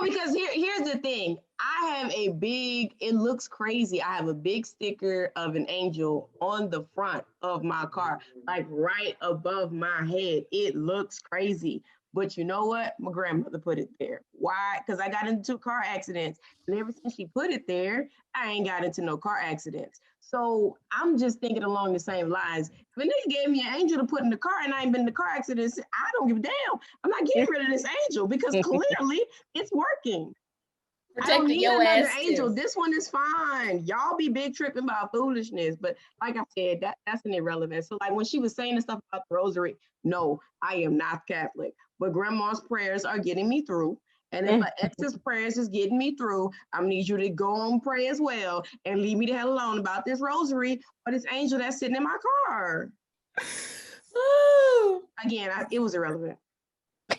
Because here's the thing. I have a big, it looks crazy. I have a big sticker of an angel on the front of my car, like right above my head. It looks crazy. But you know what? My grandmother put it there. Why? Because I got into 2 car accidents. And ever since she put it there, I ain't got into no car accidents. So I'm just thinking along the same lines. If a nigga gave me an angel to put in the car and I ain't been in the car accidents, I don't give a damn. I'm not getting rid of this angel, because clearly it's working. I don't need another angel. This one is fine. Y'all be big tripping about foolishness. But like I said, that's an irrelevant. So like when she was saying the stuff about the rosary, no, I am not Catholic. But grandma's prayers are getting me through. And if my ex's prayers is getting me through, I need you to go on pray as well and leave me the hell alone about this rosary or this angel that's sitting in my car. Again, it was irrelevant.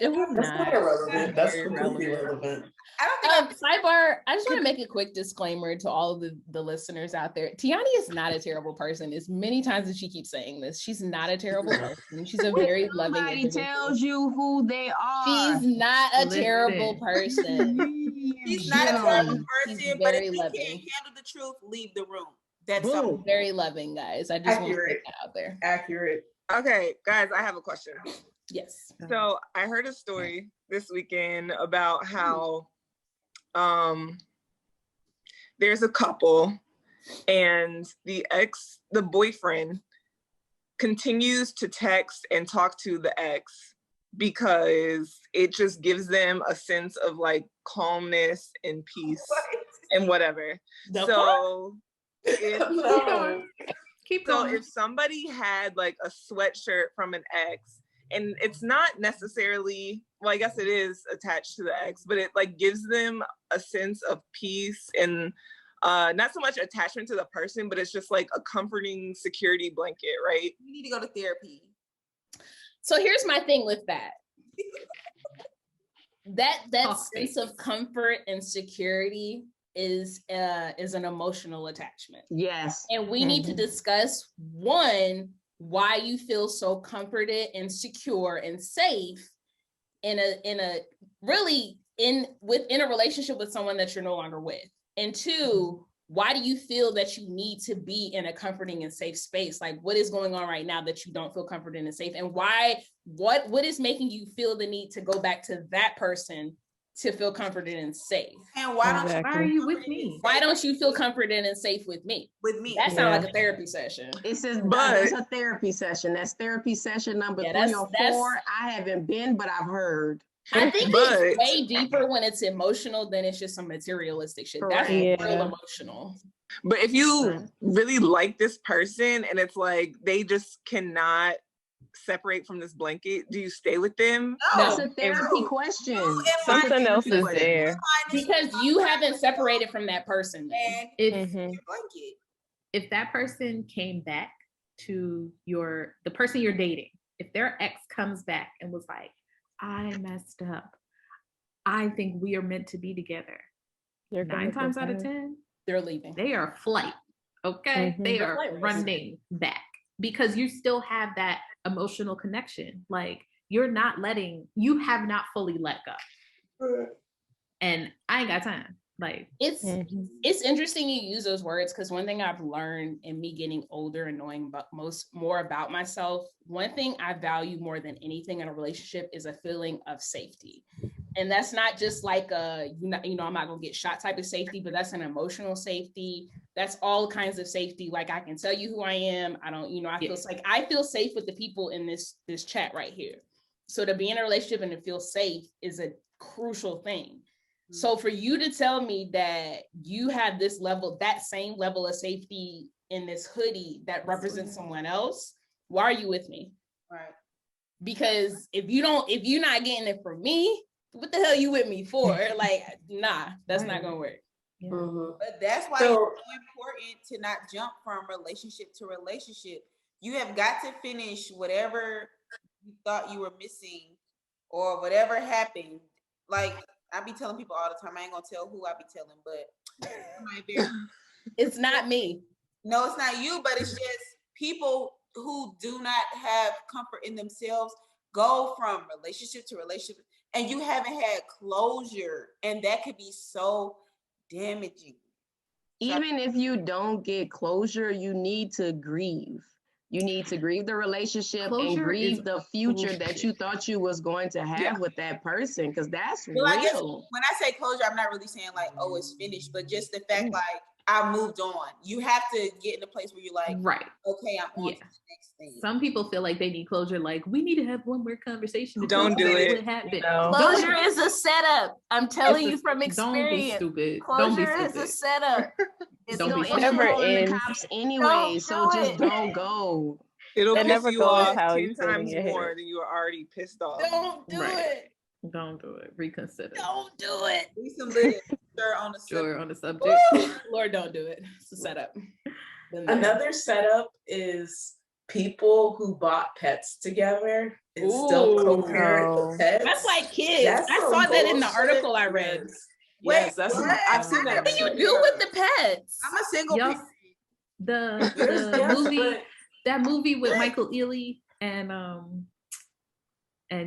It was That's not. not irrelevant. That's Very completely relevant. irrelevant. I don't think Sidebar, I just want to make a quick disclaimer to all of the listeners out there. Tianny is not a terrible person. As many times as she keeps saying this, she's not a terrible person. She's a very loving Somebody individual. tells you who they are. She's not a terrible person. she's not a terrible She's person, but if very you loving. can't handle the truth, leave the room. That's Boom. all. Very loving, guys. I just want to put Accurate. that out there. Accurate. Okay, guys, I have a question. Yes. So I heard a story this weekend about how there's a couple and the boyfriend continues to text and talk to the ex because it just gives them a sense of like calmness and peace and whatever. Keep going. If somebody had like a sweatshirt from an ex, and it's not necessarily, well, I guess it is attached to the ex, but it like gives them a sense of peace and not so much attachment to the person, but it's just like a comforting security blanket, right? You need to go to therapy. So here's my thing with that. that sense of comfort and security is an emotional attachment. Yes. And we need to discuss, one, why you feel so comforted and secure and safe in a relationship with someone that you're no longer with. And two, why do you feel that you need to be in a comforting and safe space? Like, what is going on right now that you don't feel comforted and safe? And why, what is making you feel the need to go back to that person to feel comforted and safe? And why are you with me? Why don't you feel comforted and safe with me? With me. That sounds like a therapy session. It's a therapy session. That's therapy session number 3 or 4. I haven't been, but I've heard. I think it's way deeper when it's emotional than it's just some materialistic shit. That's real emotional. But if you really like this person and it's like they just cannot separate from this blanket, do you stay with them? No, it's a therapy question. Something else is there. Because you haven't separated from that person. If that person came back to the person you're dating, if their ex comes back and was like, I messed up, I think we are meant to be together, 9 times out of 10, they're leaving. They are flight. Okay. They are running back because you still have that emotional connection. Like you have not fully let go. And I ain't got time. Like it's interesting you use those words, because one thing I've learned in me getting older and knowing more about myself, one thing I value more than anything in a relationship is a feeling of safety. And that's not just like I'm not gonna get shot type of safety, but that's an emotional safety. That's all kinds of safety. Like I can tell you who I am. I don't, I feel safe with the people in this chat right here. So to be in a relationship and to feel safe is a crucial thing. So for you to tell me that you have that same level of safety in this hoodie that represents someone else, why are you with me? Right. Because if you're not getting it from me, what the hell you with me for? Like, nah, that's not gonna work. Yeah. But that's why it's so important to not jump from relationship to relationship. You have got to finish whatever you thought you were missing or whatever happened. Like I be telling people all the time, I ain't gonna tell who I be telling, but it's not me. No, it's not you, but it's just people who do not have comfort in themselves go from relationship to relationship and you haven't had closure, and that could be so damaging. Even if you don't get closure, you need to grieve. You need to grieve the relationship and grieve the future that you thought you was going to have with that person, because that's real. I guess when I say closure, I'm not really saying like, oh, it's finished, but just the fact like I moved on. You have to get in a place where you're like, right, okay, I'm on to the next thing. Some people feel like they need closure. Like we need to have one more conversation. Don't do it. No. Closure is a setup. I'm telling you from experience. Don't be stupid. Closure is a setup. It's never in the cops anyway, so just don't go. It'll piss you off 10 times more than you were already pissed off. Don't do it. Don't do it. Reconsider. Don't do it. Be some literature on the subject. Lord, don't do it. It's a setup. Another setup is people who bought pets together and still co-parent the pets. That's like kids. That's I saw that in the article I read. Yes, that's what? I've seen that. What do you do with the pets? I'm a single person. The movie, that movie with Michael Ealy and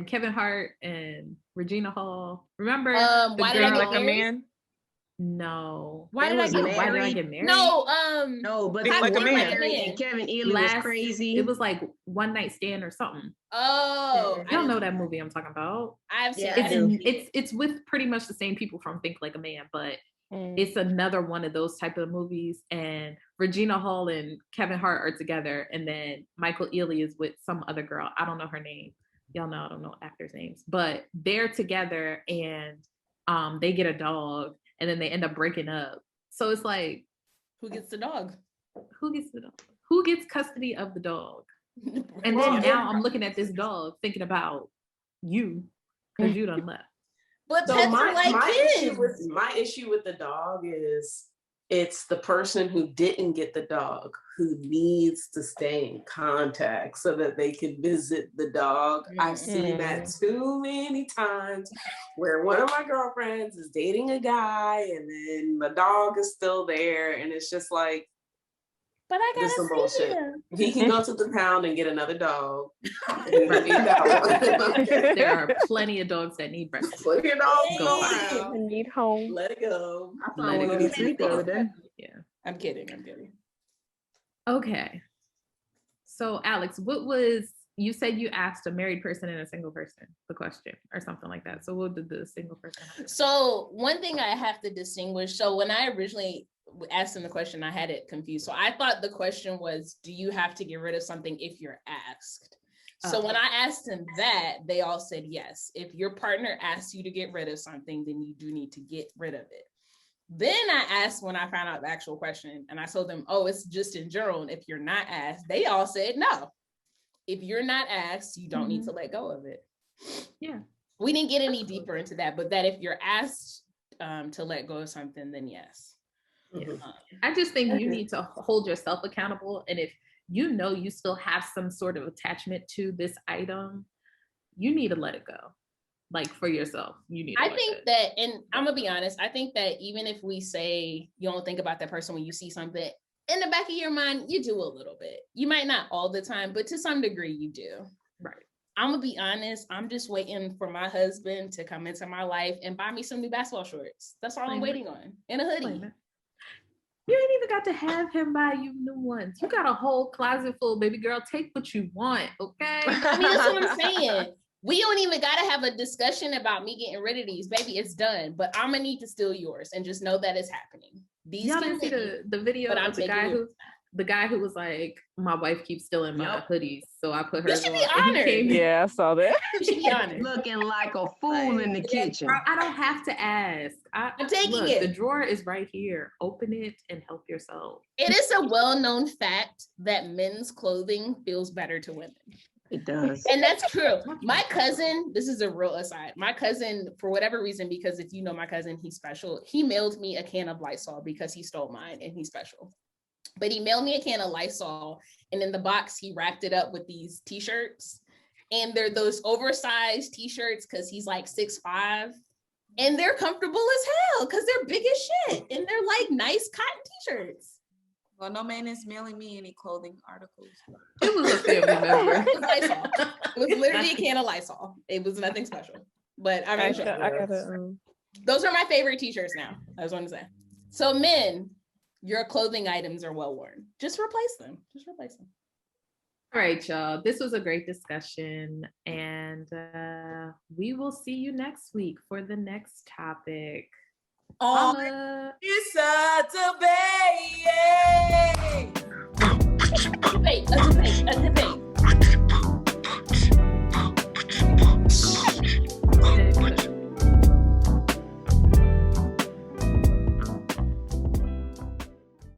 Kevin Hart and Regina Hall. Remember? Why did I get like married? a man? No. Why did I get married? No, no, but Think like a man. and Kevin Ealy was crazy. It was like One Night Stand or something. Oh, I don't know that movie I'm talking about. I've seen It's with pretty much the same people from Think Like a Man, but it's another one of those type of movies. And Regina Hall and Kevin Hart are together, and then Michael Ealy is with some other girl. I don't know her name. Y'all know I don't know actors' names, but they're together and they get a dog, and then they end up breaking up. So it's like, who gets the dog? Who gets the dog? Who gets custody of the dog? And then now I'm looking at this dog thinking about you because you done left. But so pets are like kids. My issue with the dog is it's the person who didn't get the dog who needs to stay in contact so that they can visit the dog. I've seen that too many times where one of my girlfriends is dating a guy and then the dog is still there, and it's just like, but I gotta some see bullshit. him. He can go to the pound and get another dog. There are plenty of dogs that need breakfast. Plenty of dogs go around. Need home. Let it go. Yeah. I'm kidding. Okay. So Alex, you said you asked a married person and a single person the question or something like that. So what did the single person have? So one thing I have to distinguish. So when I originally asked him the question, I had it confused. So I thought the question was, do you have to get rid of something if you're asked? So when I asked him that, they all said yes. If your partner asks you to get rid of something, then you do need to get rid of it. Then I asked when I found out the actual question, and I told them, oh, it's just in general. And if you're not asked, they all said no. If you're not asked, you don't need to let go of it. Yeah. We didn't get any deeper into that, but that if you're asked to let go of something, then yes. Yeah. I just think you need to hold yourself accountable. And if you know you still have some sort of attachment to this item, you need to let it go. Like for yourself, you need to I think that, and I'm gonna be honest, I think that even if we say you don't think about that person when you see something, in the back of your mind, you do a little bit. You might not all the time, but to some degree you do. Right. I'm gonna be honest, I'm just waiting for my husband to come into my life and buy me some new basketball shorts. That's all I'm waiting on. And a hoodie. You ain't even got to have him buy you new ones. You got a whole closet full, baby girl. Take what you want, okay? I mean, that's what I'm saying. We don't even got to have a discussion about me getting rid of these. Baby, it's done. But I'm going to need to steal yours and just know that it's happening. Y'all didn't see the video of the guy who was like, my wife keeps stealing my hoodies, so I put hers on. Be honored. Yeah, I saw that. You should be honored. Looking like a fool in the kitchen. I don't have to ask. I'm taking it. The drawer is right here. Open it and help yourself. It is a well-known fact that men's clothing feels better to women. It does. And that's true. My cousin, this is a real aside. My cousin, for whatever reason, because if you know my cousin, he's special. He mailed me a can of Lysol because he stole mine and he's special. But he mailed me a can of Lysol, and in the box, he wrapped it up with these t-shirts. And they're those oversized t-shirts because he's like 6'5", and they're comfortable as hell because they're big as shit. And they're like nice cotton t-shirts. Well, no man is mailing me any clothing articles. It was a family member. It was Lysol. It was literally a can of Lysol. It was nothing special. But I mean, those are my favorite t-shirts now. I just want to say. So men, your clothing items are well worn. Just replace them. All right, y'all. This was a great discussion, and we will see you next week for the next topic. It's a debate. A debate.